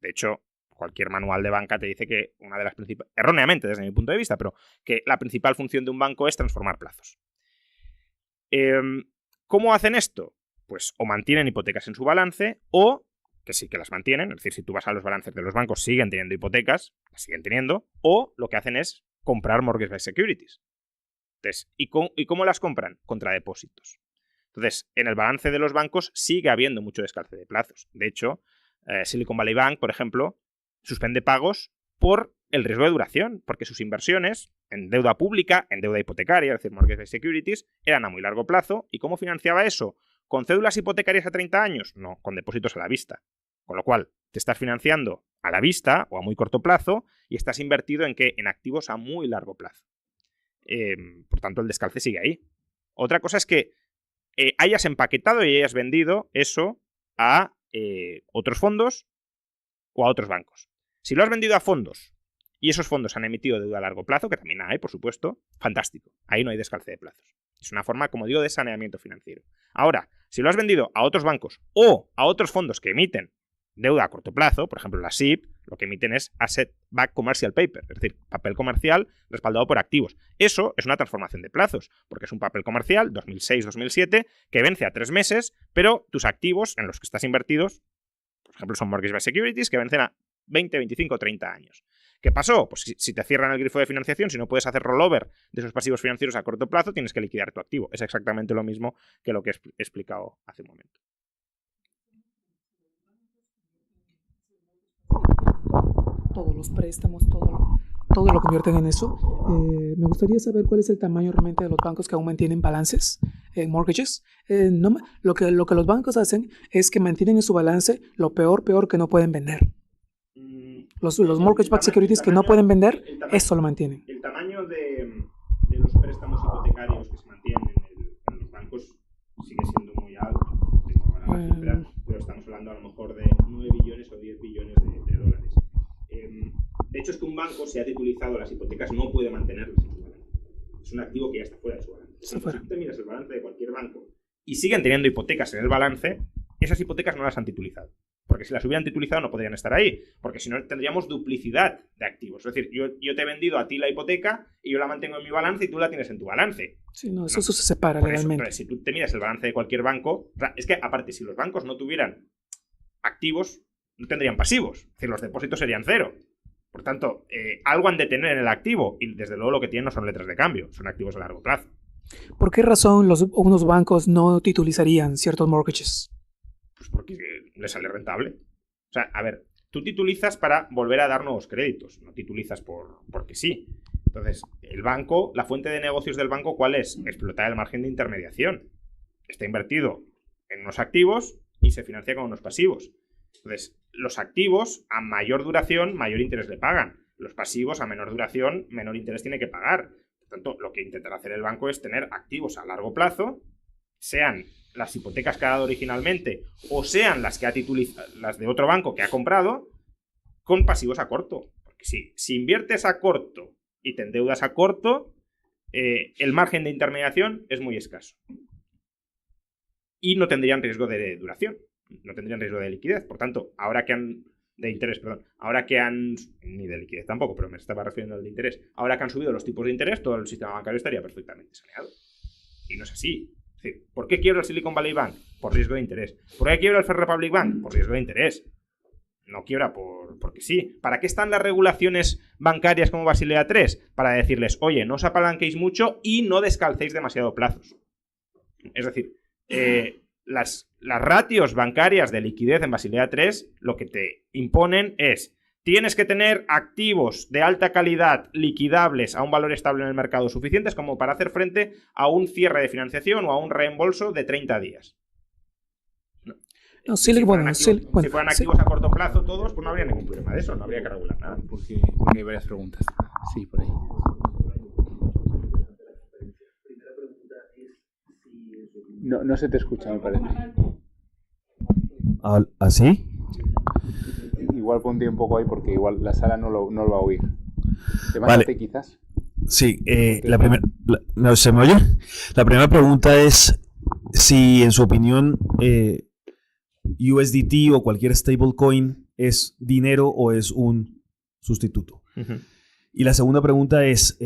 De hecho, cualquier manual de banca te dice que una de las principales, erróneamente desde mi punto de vista, pero que la principal función de un banco es transformar plazos. ¿Cómo hacen esto? Pues o mantienen hipotecas en su balance o, que sí que las mantienen, es decir, si tú vas a los balances de los bancos siguen teniendo hipotecas, las siguen teniendo, o lo que hacen es comprar mortgage-backed securities. Entonces, ¿y cómo las compran? Contra depósitos. Entonces, en el balance de los bancos sigue habiendo mucho descalce de plazos. De hecho, Silicon Valley Bank, por ejemplo, suspende pagos por el riesgo de duración, porque sus inversiones en deuda pública, en deuda hipotecaria, es decir, mortgage securities, eran a muy largo plazo. ¿Y cómo financiaba eso? ¿Con cédulas hipotecarias a 30 años? No, con depósitos a la vista. Con lo cual, te estás financiando a la vista o a muy corto plazo y estás invertido en ¿qué? En activos a muy largo plazo. Por tanto, el descalce sigue ahí. Otra cosa es que hayas empaquetado y hayas vendido eso a otros fondos o a otros bancos. Si lo has vendido a fondos y esos fondos han emitido deuda a largo plazo, que también hay, por supuesto, fantástico. Ahí no hay descalce de plazos. Es una forma, como digo, de saneamiento financiero. Ahora, si lo has vendido a otros bancos o a otros fondos que emiten deuda a corto plazo, por ejemplo la SIP, lo que emiten es Asset Backed Commercial Paper, es decir, papel comercial respaldado por activos. Eso es una transformación de plazos, porque es un papel comercial 2006-2007 que vence a 3 meses, pero tus activos en los que estás invertidos, por ejemplo, son mortgage-backed securities que vencen a 20, 25, 30 años. ¿Qué pasó? Pues si te cierran el grifo de financiación, si no puedes hacer rollover de esos pasivos financieros a corto plazo, tienes que liquidar tu activo. Es exactamente lo mismo que lo que he explicado hace un momento. Todos los préstamos, todo lo convierten en eso. Me gustaría saber cuál es el tamaño realmente de los bancos que aún mantienen balances en mortgages. Lo que los bancos hacen es que mantienen en su balance lo peor que no pueden vender. Los mortgage-backed securities que no pueden vender, eso lo mantienen. El tamaño de los préstamos hipotecarios que se mantienen en los bancos sigue siendo muy alto. Pero estamos hablando a lo mejor de 9 billones o 10 billones de dólares. De hecho, es que un banco, si ha titulizado las hipotecas, no puede mantenerlas en su balance. Es un activo que ya está fuera de su balance. Si tú te miras el balance de cualquier banco y siguen teniendo hipotecas en el balance, esas hipotecas no las han titulizado. Porque si las hubieran titulizado no podrían estar ahí. Porque si no tendríamos duplicidad de activos. Es decir, yo te he vendido a ti la hipoteca y yo la mantengo en mi balance y tú la tienes en tu balance. Sí, no, eso se separa Por eso, legalmente. entonces, si tú te miras el balance de cualquier banco, o sea, es que aparte, si los bancos no tuvieran activos, no tendrían pasivos. Es decir, los depósitos serían cero. Por tanto, algo han de tener en el activo. Y desde luego lo que tienen no son letras de cambio, son activos a largo plazo. ¿Por qué razón unos bancos no titulizarían ciertos mortgages? Pues porque les sale rentable. O sea, a ver, tú titulizas para volver a dar nuevos créditos, no titulizas porque sí. Entonces, el banco, la fuente de negocios del banco, ¿cuál es? Explotar el margen de intermediación. Está invertido en unos activos y se financia con unos pasivos. Entonces, los activos, a mayor duración, mayor interés le pagan. Los pasivos, a menor duración, menor interés tiene que pagar. Por tanto, lo que intentará hacer el banco es tener activos a largo plazo, sean las hipotecas que ha dado originalmente o sean las que ha titulizado, las de otro banco que ha comprado, con pasivos a corto. Porque si inviertes a corto y te endeudas a corto, el margen de intermediación es muy escaso. Y no tendrían riesgo de duración, no tendrían riesgo de liquidez. Por tanto, ahora que han... de interés, perdón. Ahora que han... ni de liquidez tampoco, pero me estaba refiriendo al de interés. Ahora que han subido los tipos de interés, todo el sistema bancario estaría perfectamente saneado. Y no es así. Es decir, ¿por qué quiebra el Silicon Valley Bank? Por riesgo de interés. ¿Por qué quiebra el First Republic Bank? Por riesgo de interés. No quiebra porque sí. ¿Para qué están las regulaciones bancarias como Basilea III? Para decirles, oye, no os apalanquéis mucho y no descalcéis demasiado plazos. Es decir, las ratios bancarias de liquidez en Basilea III lo que te imponen es: tienes que tener activos de alta calidad liquidables a un valor estable en el mercado suficientes como para hacer frente a un cierre de financiación o a un reembolso de 30 días. No, si fueran activos a corto plazo todos, pues no habría ningún problema de eso, no habría que regular nada. Porque hay varias preguntas. Sí, por ahí. No se te escucha, me parece. ¿Así? Igual ponte un poco ahí porque igual la sala no lo va a oír. Vale. Quizás. Sí, ¿no se me oye? La primera pregunta es si, en su opinión, USDT o cualquier stablecoin es dinero o es un sustituto. Uh-huh. Y la segunda pregunta es,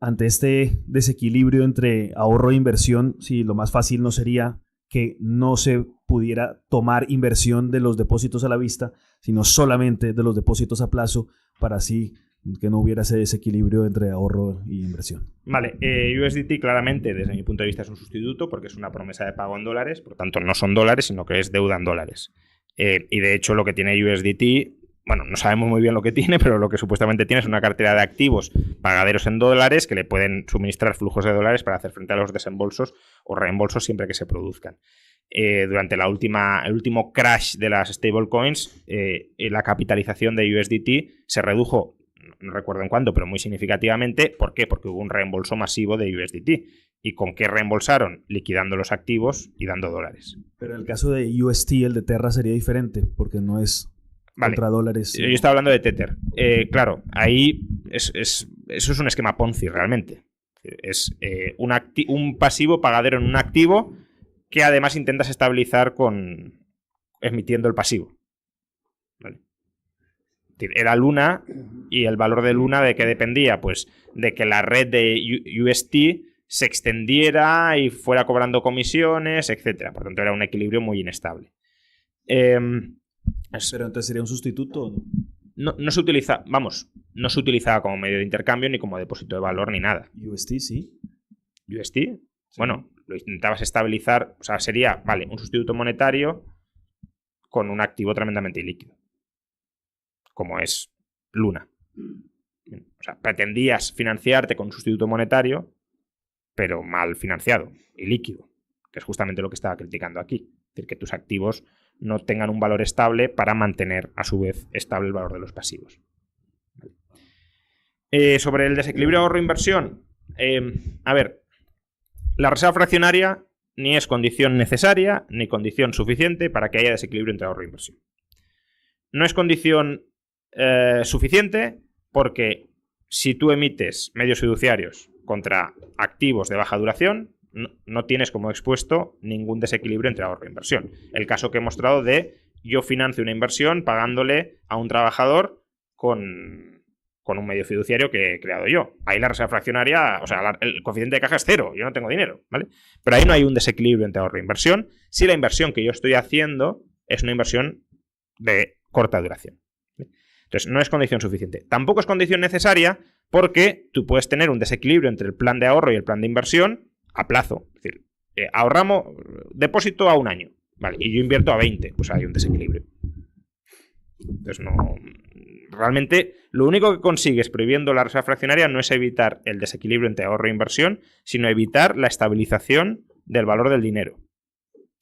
ante este desequilibrio entre ahorro e inversión, si lo más fácil no sería que no se pudiera tomar inversión de los depósitos a la vista, sino solamente de los depósitos a plazo, para así que no hubiera ese desequilibrio entre ahorro y inversión. Vale, USDT claramente desde mi punto de vista es un sustituto porque es una promesa de pago en dólares, por tanto no son dólares, sino que es deuda en dólares. Y de hecho lo que tiene USDT, bueno, no sabemos muy bien lo que tiene, pero lo que supuestamente tiene es una cartera de activos pagaderos en dólares que le pueden suministrar flujos de dólares para hacer frente a los desembolsos o reembolsos siempre que se produzcan. Durante el último crash de las stablecoins, la capitalización de USDT se redujo, no recuerdo en cuánto, pero muy significativamente. ¿Por qué? Porque hubo un reembolso masivo de USDT. ¿Y con qué reembolsaron? Liquidando los activos y dando dólares. Pero en el caso de UST, el de Terra sería diferente, porque no es contra dólares. Yo estaba hablando de Tether. Claro, ahí eso es un esquema Ponzi realmente. Es un pasivo pagadero en un activo que además intentas estabilizar emitiendo el pasivo. ¿Vale? Era Luna, y el valor de Luna, ¿de qué dependía? Pues de que la red de UST se extendiera y fuera cobrando comisiones, etcétera. Por tanto, era un equilibrio muy inestable. ¿Pero entonces sería un sustituto o no? No se utiliza, no se utilizaba como medio de intercambio ni como depósito de valor ni nada. UST, sí. UST, sí. Bueno, lo intentabas estabilizar, o sea, sería, un sustituto monetario con un activo tremendamente ilíquido, como es Luna. O sea, pretendías financiarte con un sustituto monetario, pero mal financiado y líquido, que es justamente lo que estaba criticando aquí. Es decir, que tus activos no tengan un valor estable para mantener, a su vez, estable el valor de los pasivos. Sobre el desequilibrio ahorro-inversión, la reserva fraccionaria ni es condición necesaria ni condición suficiente para que haya desequilibrio entre ahorro e inversión. No es condición suficiente porque si tú emites medios fiduciarios contra activos de baja duración, no tienes como expuesto ningún desequilibrio entre ahorro e inversión. El caso que he mostrado de yo financio una inversión pagándole a un trabajador con un medio fiduciario que he creado yo. Ahí la reserva fraccionaria, o sea, el coeficiente de caja es 0, yo no tengo dinero, ¿vale? Pero ahí no hay un desequilibrio entre ahorro e inversión si la inversión que yo estoy haciendo es una inversión de corta duración. Entonces, no es condición suficiente. Tampoco es condición necesaria porque tú puedes tener un desequilibrio entre el plan de ahorro y el plan de inversión a plazo. Es decir, ahorramos depósito a 1 año, ¿vale? Y yo invierto a 20, pues hay un desequilibrio. Entonces, realmente, lo único que consigues prohibiendo la reserva fraccionaria no es evitar el desequilibrio entre ahorro e inversión, sino evitar la estabilización del valor del dinero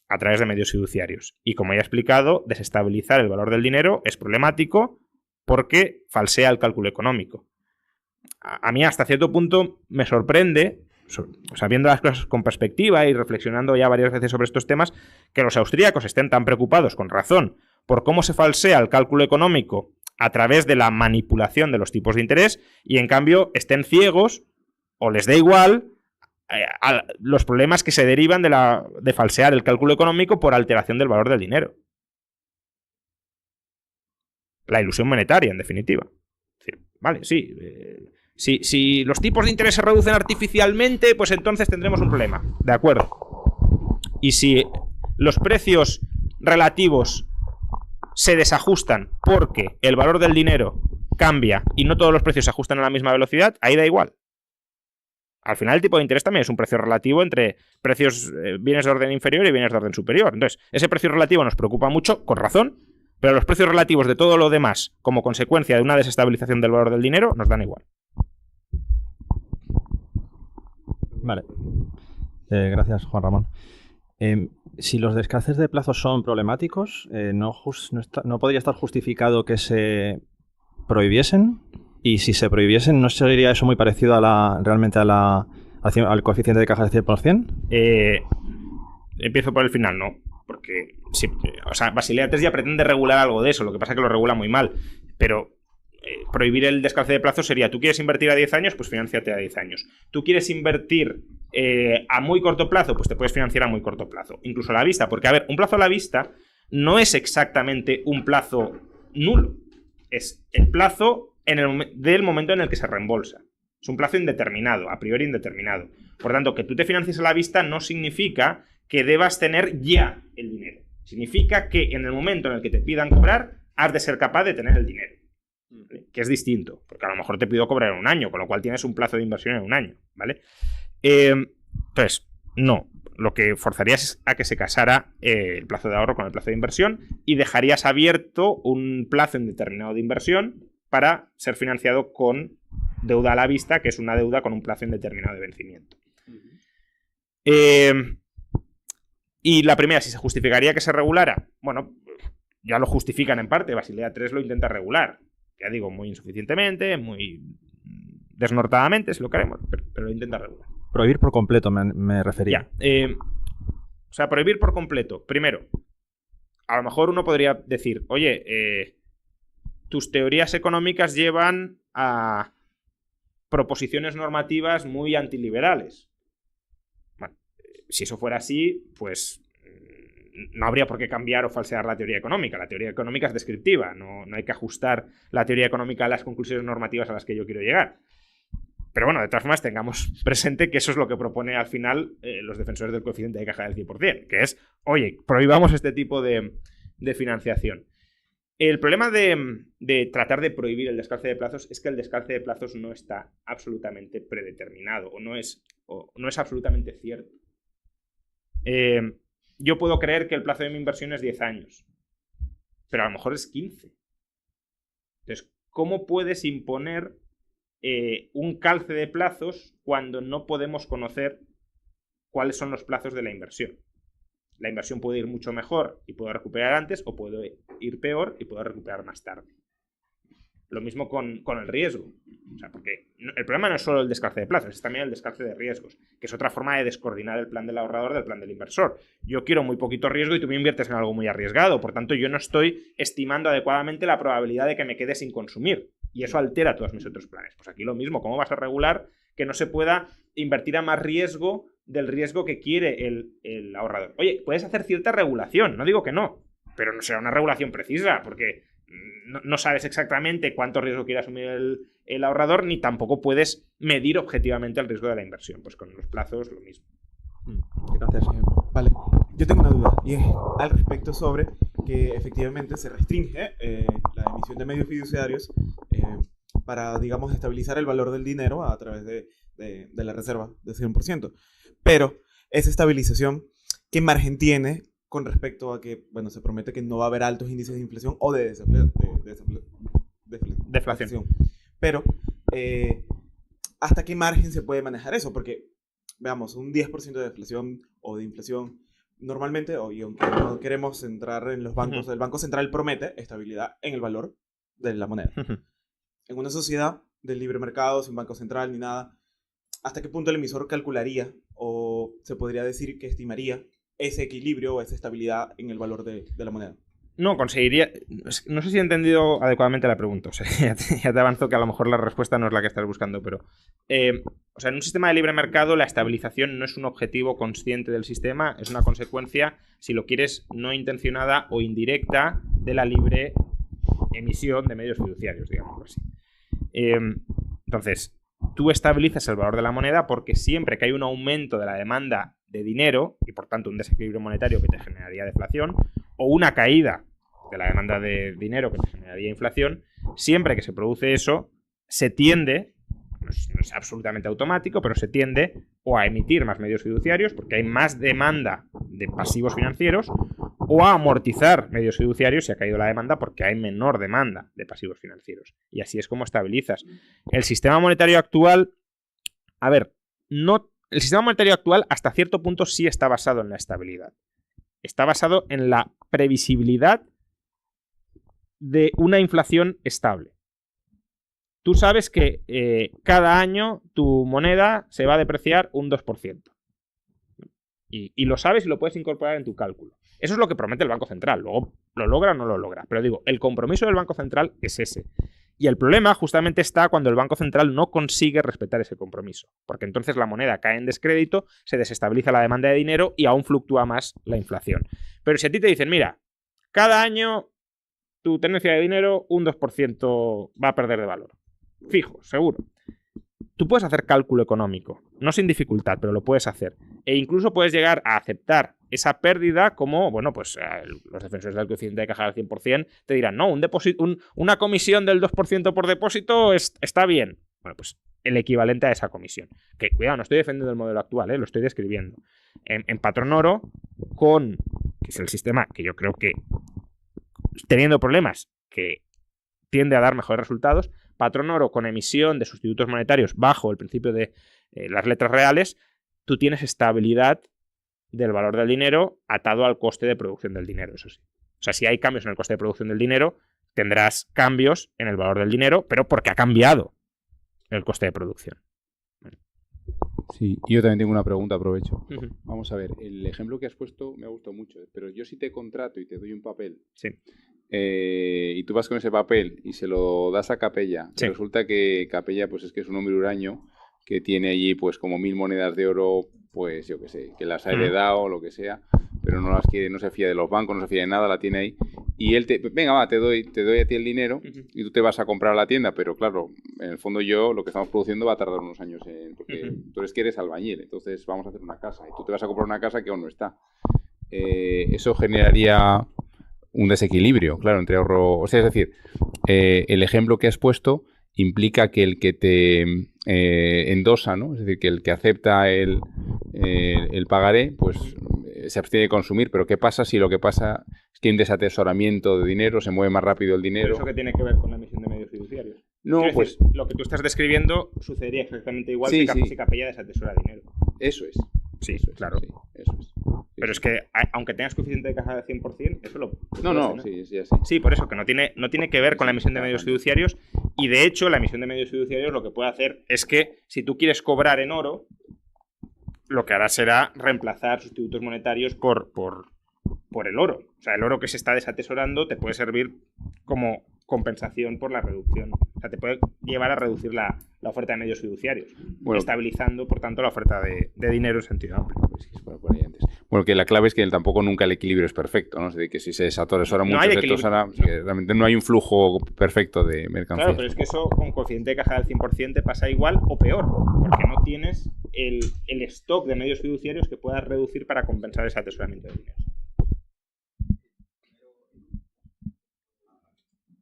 a través de medios fiduciarios. Y como ya he explicado, desestabilizar el valor del dinero es problemático porque falsea el cálculo económico. A mí hasta cierto punto me sorprende, o sea, viendo las cosas con perspectiva y reflexionando ya varias veces sobre estos temas, que los austríacos estén tan preocupados, con razón, por cómo se falsea el cálculo económico a través de la manipulación de los tipos de interés y en cambio estén ciegos o les da igual a los problemas que se derivan de falsear el cálculo económico por alteración del valor del dinero. La ilusión monetaria, en definitiva. Es decir, vale, sí. Si los tipos de interés se reducen artificialmente, pues entonces tendremos un problema. De acuerdo. Y si los precios relativos se desajustan porque el valor del dinero cambia y no todos los precios se ajustan a la misma velocidad, ahí da igual. Al final el tipo de interés también es un precio relativo entre precios, bienes de orden inferior y bienes de orden superior. Entonces, ese precio relativo nos preocupa mucho, con razón, pero los precios relativos de todo lo demás, como consecuencia de una desestabilización del valor del dinero, nos dan igual. Vale. Gracias, Juan Ramón. Si los descalces de plazos son problemáticos, ¿no podría estar justificado que se prohibiesen? Y si se prohibiesen, ¿no sería eso muy parecido realmente al coeficiente de caja de 100%? Empiezo por el final, no. Porque, sí, o sea, Basilea III ya pretende regular algo de eso, lo que pasa es que lo regula muy mal. Pero prohibir el descalce de plazos sería, tú quieres invertir a 10 años, pues financiate a 10 años. Tú quieres invertir a muy corto plazo, pues te puedes financiar a muy corto plazo. Incluso a la vista, porque, a ver, un plazo a la vista no es exactamente un plazo nulo. Es el plazo del momento en el que se reembolsa. Es un plazo indeterminado, a priori indeterminado. Por tanto, que tú te financies a la vista no significa que debas tener ya el dinero. Significa que en el momento en el que te pidan cobrar, has de ser capaz de tener el dinero. ¿Vale? Que es distinto, porque a lo mejor te pido cobrar en 1 año, con lo cual tienes un plazo de inversión en 1 año, ¿vale? Entonces, no. Lo que forzarías es a que se casara el plazo de ahorro con el plazo de inversión y dejarías abierto un plazo indeterminado de inversión para ser financiado con deuda a la vista, que es una deuda con un plazo indeterminado de vencimiento. Y la primera, si se justificaría que se regulara, bueno, ya lo justifican en parte, Basilea III lo intenta regular, ya digo, muy insuficientemente, muy desnortadamente, si lo queremos, pero lo intenta regular. Prohibir por completo me refería. O sea, prohibir por completo. Primero, a lo mejor uno podría decir, oye, tus teorías económicas llevan a proposiciones normativas muy antiliberales. Bueno, si eso fuera así, pues no habría por qué cambiar o falsear la teoría económica. La teoría económica es descriptiva, no hay que ajustar la teoría económica a las conclusiones normativas a las que yo quiero llegar. Pero bueno, de todas formas, tengamos presente que eso es lo que propone al final los defensores del coeficiente de caja del 100%, que es, oye, prohibamos este tipo de financiación. El problema de tratar de prohibir el descalce de plazos es que el descalce de plazos no está absolutamente predeterminado o no es absolutamente cierto. Yo puedo creer que el plazo de mi inversión es 10 años, pero a lo mejor es 15. Entonces, ¿cómo puedes imponer un calce de plazos cuando no podemos conocer cuáles son los plazos de la inversión? La inversión puede ir mucho mejor y puedo recuperar antes, o puede ir peor y puedo recuperar más tarde. Lo mismo con el riesgo. O sea, porque el problema no es solo el descalce de plazos, es también el descalce de riesgos, que es otra forma de descoordinar el plan del ahorrador del plan del inversor. Yo quiero muy poquito riesgo y tú me inviertes en algo muy arriesgado, por tanto yo no estoy estimando adecuadamente la probabilidad de que me quede sin consumir. Y eso altera todos mis otros planes. Pues aquí lo mismo, ¿cómo vas a regular que no se pueda invertir a más riesgo del riesgo que quiere el ahorrador. Oye, puedes hacer cierta regulación, no digo que no, pero no será una regulación precisa, porque no sabes exactamente cuánto riesgo quiere asumir el ahorrador, ni tampoco puedes medir objetivamente el riesgo de la inversión. Pues con los plazos lo mismo. Gracias. Vale, yo tengo una duda y es al respecto sobre que efectivamente se restringe la emisión de medios fiduciarios para, digamos, estabilizar el valor del dinero a través de la reserva de 100%. Pero esa estabilización, ¿qué margen tiene con respecto a que, bueno, se promete que no va a haber altos índices de inflación o de deflación? Pero, ¿hasta qué margen se puede manejar eso? Porque, veamos, un 10% de deflación o de inflación, normalmente, y aunque no queremos entrar en los bancos, el Banco Central promete estabilidad en el valor de la moneda. En una sociedad del libre mercado, sin Banco Central ni nada, ¿hasta qué punto el emisor calcularía o se podría decir que estimaría ese equilibrio o esa estabilidad en el valor de la moneda? No, conseguiría... No sé si he entendido adecuadamente la pregunta. O sea, ya te avanzo que a lo mejor la respuesta no es la que estás buscando, pero... o sea, en un sistema de libre mercado la estabilización no es un objetivo consciente del sistema, es una consecuencia, si lo quieres, no intencionada o indirecta de la libre emisión de medios fiduciarios, digámoslo así. Entonces, tú estabilizas el valor de la moneda porque siempre que hay un aumento de la demanda de dinero, y por tanto un desequilibrio monetario que te generaría deflación, o una caída de la demanda de dinero que te generaría inflación, siempre que se produce eso, se tiende, no es absolutamente automático, pero se tiende o a emitir más medios fiduciarios porque hay más demanda de pasivos financieros, o a amortizar medios fiduciarios si ha caído la demanda porque hay menor demanda de pasivos financieros. Y así es como estabilizas. El sistema monetario actual, el sistema monetario actual hasta cierto punto sí está basado en la estabilidad. Está basado en la previsibilidad de una inflación estable. Tú sabes que cada año tu moneda se va a depreciar un 2%. Y lo sabes y lo puedes incorporar en tu cálculo. Eso es lo que promete el Banco Central. Luego, ¿lo logra o no lo logra? Pero digo, el compromiso del Banco Central es ese. Y el problema justamente está cuando el Banco Central no consigue respetar ese compromiso. Porque entonces la moneda cae en descrédito, se desestabiliza la demanda de dinero y aún fluctúa más la inflación. Pero si a ti te dicen, mira, cada año tu tenencia de dinero un 2% va a perder de valor. Fijo, seguro. Tú puedes hacer cálculo económico, no sin dificultad, pero lo puedes hacer. E incluso puedes llegar a aceptar esa pérdida como, bueno, pues los defensores del coeficiente de caja al 100% te dirán, no, una comisión del 2% por depósito está bien. Bueno, pues el equivalente a esa comisión. Que, cuidado, no estoy defendiendo el modelo actual, lo estoy describiendo. En Patrón Oro, que es el sistema que yo creo que, teniendo problemas, que tiende a dar mejores resultados, Patrón Oro con emisión de sustitutos monetarios bajo el principio de las letras reales, tú tienes estabilidad del valor del dinero atado al coste de producción del dinero, eso sí. O sea, si hay cambios en el coste de producción del dinero, tendrás cambios en el valor del dinero, pero porque ha cambiado el coste de producción. Bueno. Sí, y yo también tengo una pregunta, aprovecho. Vamos a ver, el ejemplo que has puesto me ha gustado mucho, pero yo si te contrato y te doy un papel, sí. Y tú vas con ese papel y se lo das a Capella, sí. Resulta que Capella pues es que es un hombre huraño que tiene allí pues como 1000 monedas de oro, pues yo qué sé, que las ha heredado o lo que sea, pero no las quiere, no se fía de los bancos, no se fía de nada, la tiene ahí. Y él venga, va, te doy a ti el dinero y tú te vas a comprar a la tienda, pero claro, en el fondo lo que estamos produciendo va a tardar unos años porque tú eres que eres albañil, entonces vamos a hacer una casa y tú te vas a comprar una casa que aún no está. Eso generaría un desequilibrio, claro, entre ahorro, o sea, es decir, el ejemplo que has puesto implica que el que te endosa, ¿no? Es decir, que el que acepta el pagaré, pues se abstiene de consumir, pero ¿qué pasa si lo que pasa es que hay un desatesoramiento de dinero, se mueve más rápido el dinero? ¿Pero eso qué tiene que ver con la emisión de medios fiduciarios? No, pues lo que tú estás describiendo sucedería exactamente igual si Capella desatesora dinero. Eso es. Sí, eso es, claro. Sí, eso es. Pero es que, aunque tengas coeficiente de caja de 100%, eso lo... No, sí, sí, sí. Sí, por eso, que no tiene que ver con la emisión de medios fiduciarios. Y de hecho, la emisión de medios fiduciarios lo que puede hacer es que, si tú quieres cobrar en oro, lo que hará será reemplazar sustitutos monetarios por el oro. O sea, el oro que se está desatesorando te puede servir como compensación por la reducción. O sea, te puede llevar a reducir la oferta de medios fiduciarios, estabilizando, por tanto, la oferta de dinero en sentido amplio. Bueno, que la clave es que tampoco nunca el equilibrio es perfecto, ¿no? Es decir, que si se desatora ahora mucho, que realmente no hay un flujo perfecto de mercancías. Claro, pero es que eso con coeficiente de caja del 100% te pasa igual o peor, porque no tienes el stock de medios fiduciarios que puedas reducir para compensar ese atesoramiento de dinero.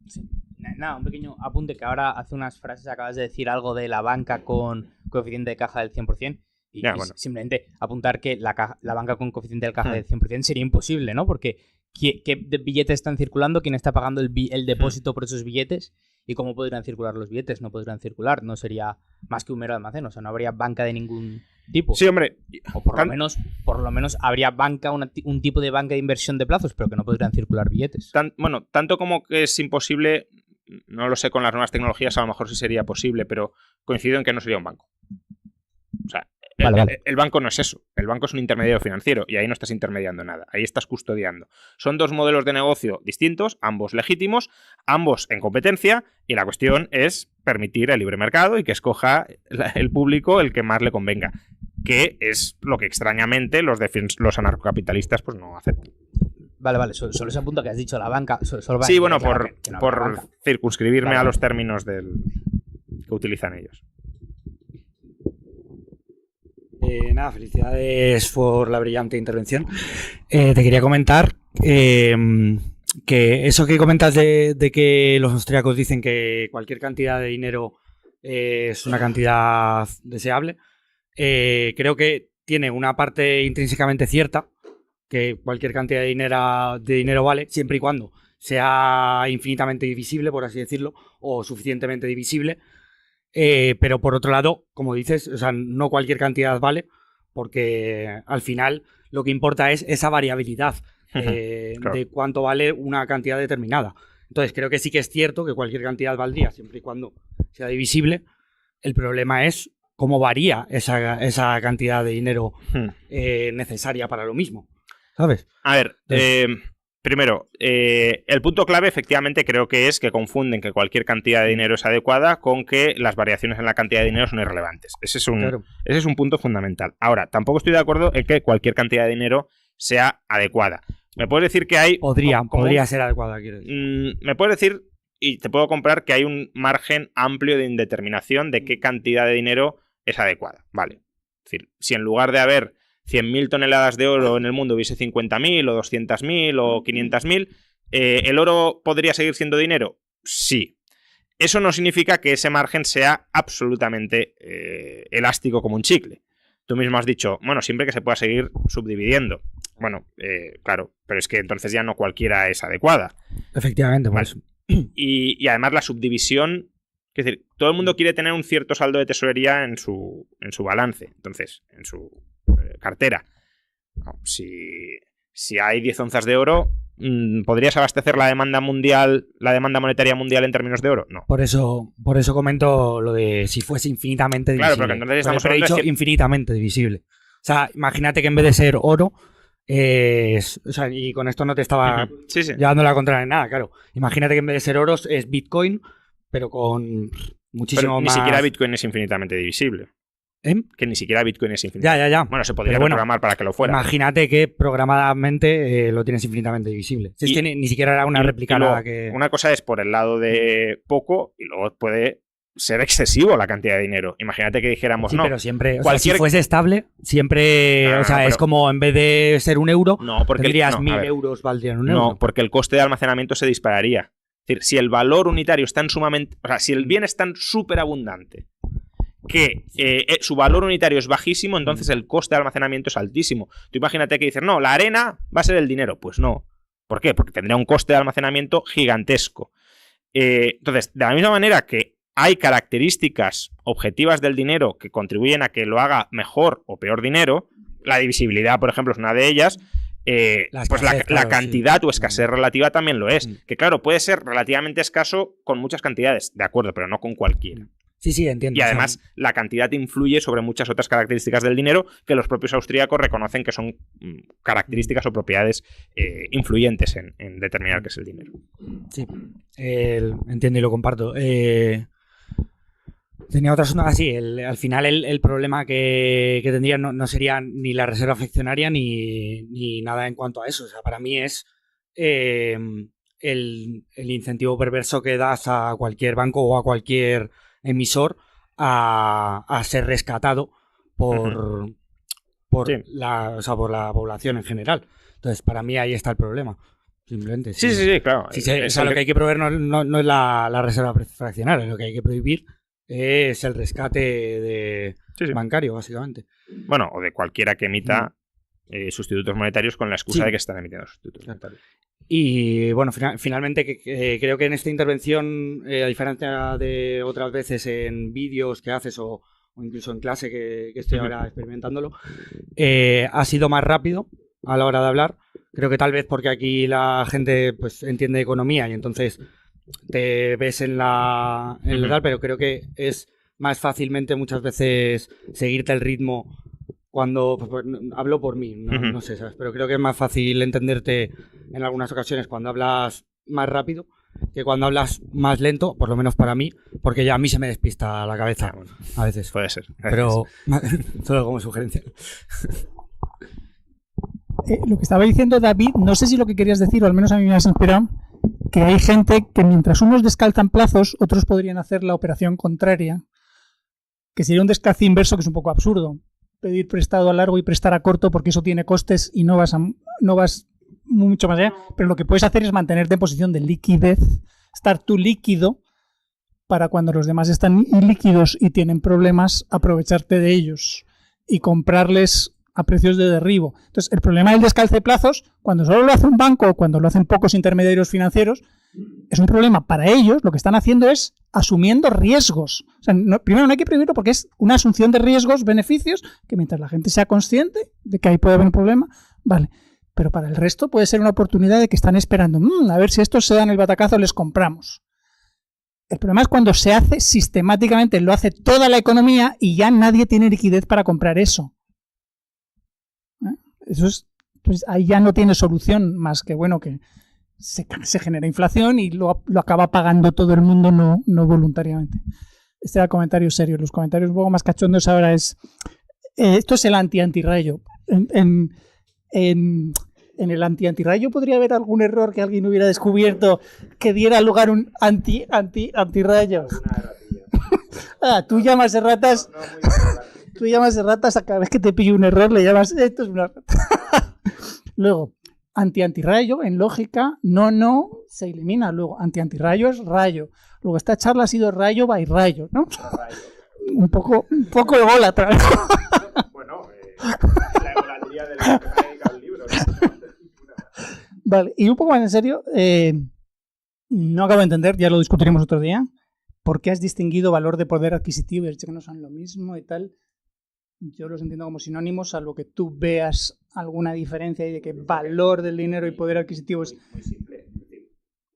Sí. Nada, un pequeño apunte, que ahora hace unas frases acabas de decir algo de la banca con coeficiente de caja del 100%. Y simplemente apuntar que la banca con coeficiente de caja del 100% sería imposible, ¿no? Porque ¿qué billetes están circulando? ¿Quién está pagando el depósito por esos billetes? ¿Y cómo podrían circular los billetes? No podrían circular. No sería más que un mero almacén. O sea, no habría banca de ningún tipo. Sí, hombre. O por lo menos habría banca, un tipo de banca de inversión de plazos, pero que no podrían circular billetes. Tanto como que es imposible, no lo sé, con las nuevas tecnologías a lo mejor sí sería posible, pero coincido en que no sería un banco. O sea, el banco no es eso. El banco es un intermediario financiero y ahí no estás intermediando nada. Ahí estás custodiando. Son dos modelos de negocio distintos, ambos legítimos, ambos en competencia, y la cuestión es permitir el libre mercado y que escoja el público el que más le convenga, que es lo que extrañamente los anarcocapitalistas pues no aceptan. Vale, solo ese punto que has dicho, la banca. Sí, bueno, por circunscribirme a los términos que utilizan ellos. Nada, felicidades por la brillante intervención. Te quería comentar que eso que comentas de que los austríacos dicen que cualquier cantidad de dinero es una cantidad deseable, creo que tiene una parte intrínsecamente cierta, que cualquier cantidad de dinero vale, siempre y cuando sea infinitamente divisible, por así decirlo, o suficientemente divisible. Pero por otro lado, como dices, o sea, no cualquier cantidad vale, porque al final lo que importa es esa variabilidad claro, de cuánto vale una cantidad determinada. Entonces creo que sí que es cierto que cualquier cantidad valdría siempre y cuando sea divisible. El problema es cómo varía esa cantidad de dinero necesaria para lo mismo, ¿sabes? A ver, primero, el punto clave efectivamente creo que es que confunden que cualquier cantidad de dinero es adecuada con que las variaciones en la cantidad de dinero son irrelevantes. Ese es un punto fundamental. Ahora, tampoco estoy de acuerdo en que cualquier cantidad de dinero sea adecuada. Me puedes decir que hay... Podría ser adecuada, quiero decir. Me puedes decir, y te puedo comprar, que hay un margen amplio de indeterminación de qué cantidad de dinero es adecuada. Vale. Es decir, si en lugar de haber 100.000 toneladas de oro en el mundo hubiese 50.000 o 200.000 o 500.000, ¿el oro podría seguir siendo dinero? Sí. Eso no significa que ese margen sea absolutamente elástico como un chicle. Tú mismo has dicho, bueno, siempre que se pueda seguir subdividiendo. Bueno, claro, pero es que entonces ya no cualquiera es adecuada. Efectivamente, ¿vale? Y además la subdivisión, es decir, todo el mundo quiere tener un cierto saldo de tesorería en su balance, entonces, en su cartera. No, si hay 10 onzas de oro, ¿podrías abastecer la demanda monetaria mundial en términos de oro? No. Por eso comento lo de si fuese infinitamente divisible. Claro, porque entonces estamos hablando de infinitamente divisible. O sea, imagínate que en vez de ser oro, o sea, y con esto no te estaba llevando la contraria en nada, claro. Imagínate que en vez de ser oro es Bitcoin, pero con muchísimo más... Ni siquiera Bitcoin es infinitamente divisible. Que ni siquiera Bitcoin es infinito. Ya. Bueno, se podría programar para que lo fuera. Imagínate que programadamente lo tienes infinitamente visible. Si es que ni siquiera era una réplica nada que... Una cosa es por el lado de poco y luego puede ser excesivo la cantidad de dinero. Imagínate que dijéramos no. Pero siempre, o sea, si fuese estable, siempre, es como en vez de ser un euro, tendrías 1.000 euros valdrían un euro. No, porque el coste de almacenamiento se dispararía. Es decir, si el valor unitario es tan sumamente... O sea, si el bien es tan súper abundante que su valor unitario es bajísimo, entonces el coste de almacenamiento es altísimo. Tú imagínate que dices, no, la arena va a ser el dinero. Pues no. ¿Por qué? Porque tendría un coste de almacenamiento gigantesco. Entonces, de la misma manera que hay características objetivas del dinero que contribuyen a que lo haga mejor o peor dinero, la divisibilidad, por ejemplo, es una de ellas, pues la cantidad o escasez relativa también lo es. Que claro, puede ser relativamente escaso con muchas cantidades, de acuerdo, pero no con cualquiera. Sí, entiendo. Y además la cantidad influye sobre muchas otras características del dinero que los propios austríacos reconocen que son características o propiedades influyentes en determinar qué es el dinero. Sí, entiendo y lo comparto. Tenía otra zona así. Al final el problema que tendría no sería ni la reserva fraccionaria ni nada en cuanto a eso. O sea, para mí es el incentivo perverso que das a cualquier banco o a cualquier emisor a ser rescatado por la población en general. Entonces, para mí ahí está el problema. Simplemente. Sí, claro. Lo que hay que prohibir no es la reserva fraccionaria, lo que hay que prohibir es el rescate bancario, básicamente. Bueno, o de cualquiera que emita sustitutos monetarios con la excusa de que están emitiendo sustitutos monetarios. Y bueno, finalmente creo que en esta intervención, a diferencia de otras veces en vídeos que haces o incluso en clase que estoy ahora experimentándolo, ha sido más rápido a la hora de hablar. Creo que tal vez porque aquí la gente pues entiende economía y entonces te ves en la tal, pero creo que es más fácilmente muchas veces seguirte el ritmo cuando pues, hablo por mí, no sé, ¿sabes? Pero creo que es más fácil entenderte en algunas ocasiones cuando hablas más rápido que cuando hablas más lento, por lo menos para mí, porque ya a mí se me despista la cabeza a veces. Puede ser. Pero solo como sugerencia. Lo que estaba diciendo David, no sé si lo que querías decir, o al menos a mí me has inspirado, que hay gente que mientras unos descalzan plazos, otros podrían hacer la operación contraria, que sería un descalce inverso, que es un poco absurdo. Pedir prestado a largo y prestar a corto porque eso tiene costes y no vas mucho más allá, pero lo que puedes hacer es mantenerte en posición de liquidez, estar tú líquido para cuando los demás están ilíquidos y tienen problemas, aprovecharte de ellos y comprarles a precios de derribo. Entonces, el problema del descalce de plazos, cuando solo lo hace un banco o cuando lo hacen pocos intermediarios financieros, es un problema para ellos. Lo que están haciendo es asumiendo riesgos. O sea, primero no hay que prohibirlo porque es una asunción de riesgos, beneficios, que mientras la gente sea consciente de que ahí puede haber un problema, vale. Pero para el resto puede ser una oportunidad de que están esperando, a ver si estos se dan el batacazo, les compramos. El problema es cuando se hace sistemáticamente, lo hace toda la economía y ya nadie tiene liquidez para comprar eso. Eso es, pues ahí ya no tiene solución más que, bueno, que se genera inflación y lo acaba pagando todo el mundo, no voluntariamente. Este era el comentario serio. Los comentarios un poco más cachondos ahora es... esto es el anti-antirrayo. En el anti-antirrayo podría haber algún error que alguien hubiera descubierto que diera lugar a un anti-antirrayo. Tú llamas de ratas... Tú llamas de ratas a cada vez que te pille un error, le llamas, esto es una rata. Luego, anti-antirrayo, en lógica, no, se elimina. Luego, anti-antirrayo es rayo. Luego, esta charla ha sido rayo by rayo, ¿no? Rayo. Un poco ególatra. Bueno, la egolatría de la que dedica el libro. Vale, y un poco más en serio, no acabo de entender, ya lo discutiremos otro día, ¿por qué has distinguido valor de poder adquisitivo y el que no son lo mismo y tal? Yo los entiendo como sinónimos, salvo que tú veas alguna diferencia y de que valor del dinero y poder adquisitivo es... Muy simple.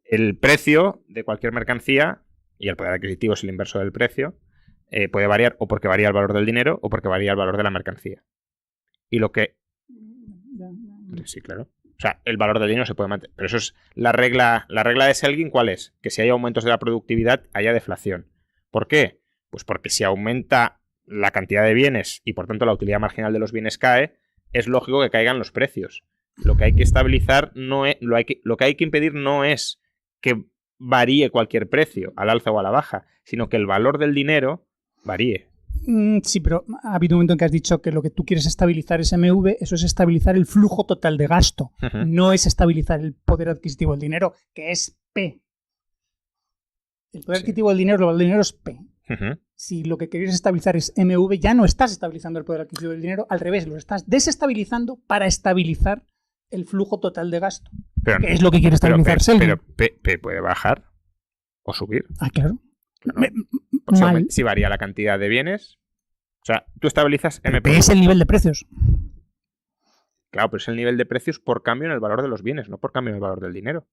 El precio de cualquier mercancía, y el poder adquisitivo es el inverso del precio, puede variar o porque varía el valor del dinero o porque varía el valor de la mercancía. Y lo que... Sí, claro. O sea, el valor del dinero se puede mantener. Pero eso es la regla de Selgin, ¿cuál es? Que si hay aumentos de la productividad, haya deflación. ¿Por qué? Pues porque si aumenta la cantidad de bienes y por tanto la utilidad marginal de los bienes cae, es lógico que caigan los precios. Lo que hay que estabilizar no es, lo que hay que impedir no es que varíe cualquier precio al alza o a la baja, sino que el valor del dinero varíe. Sí, pero ha habido un momento en que has dicho que lo que tú quieres estabilizar es MV, eso es estabilizar el flujo total de gasto, no es estabilizar el poder adquisitivo del dinero, que es P. El poder adquisitivo del dinero, el valor del dinero es P. Si lo que quieres estabilizar es MV, ya no estás estabilizando el poder adquisitivo del dinero, al revés, lo estás desestabilizando para estabilizar el flujo total de gasto. Pero, que es lo que quiere estabilizar Selgin. Pero P puede bajar o subir. Ah, claro. Si varía la cantidad de bienes, o sea, tú estabilizas MP. P es el nivel de precios. Claro, pero es el nivel de precios por cambio en el valor de los bienes, no por cambio en el valor del dinero.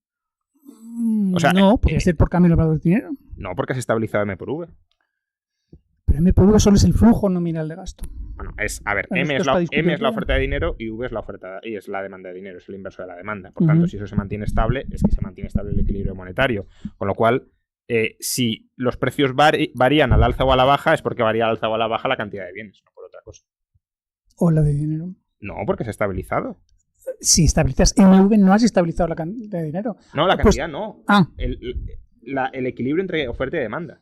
O sea, no, podría ser por cambio en el valor del dinero. No, porque has estabilizado M por V. Pero M por V solo es el flujo nominal de gasto. Bueno, a ver, Bueno, M esto es la oferta de dinero y V es la oferta y es la demanda de dinero, es el inverso de la demanda. Por tanto, si eso se mantiene estable, es que se mantiene estable el equilibrio monetario. Con lo cual, si los precios varían al alza o a la baja, es porque varía al alza o a la baja la cantidad de bienes, no por otra cosa. O la de dinero. No, porque se ha estabilizado. Si estabilizas MV, no has estabilizado la cantidad de dinero. No, la cantidad no. Ah. El equilibrio entre oferta y demanda.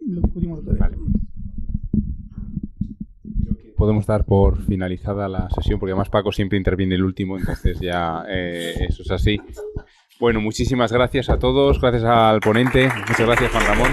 Lo discutimos otro día. Vale. Podemos dar por finalizada la sesión, porque además Paco siempre interviene el último, entonces ya eso es así. Bueno, muchísimas gracias a todos, gracias al ponente, muchas gracias Juan Ramón.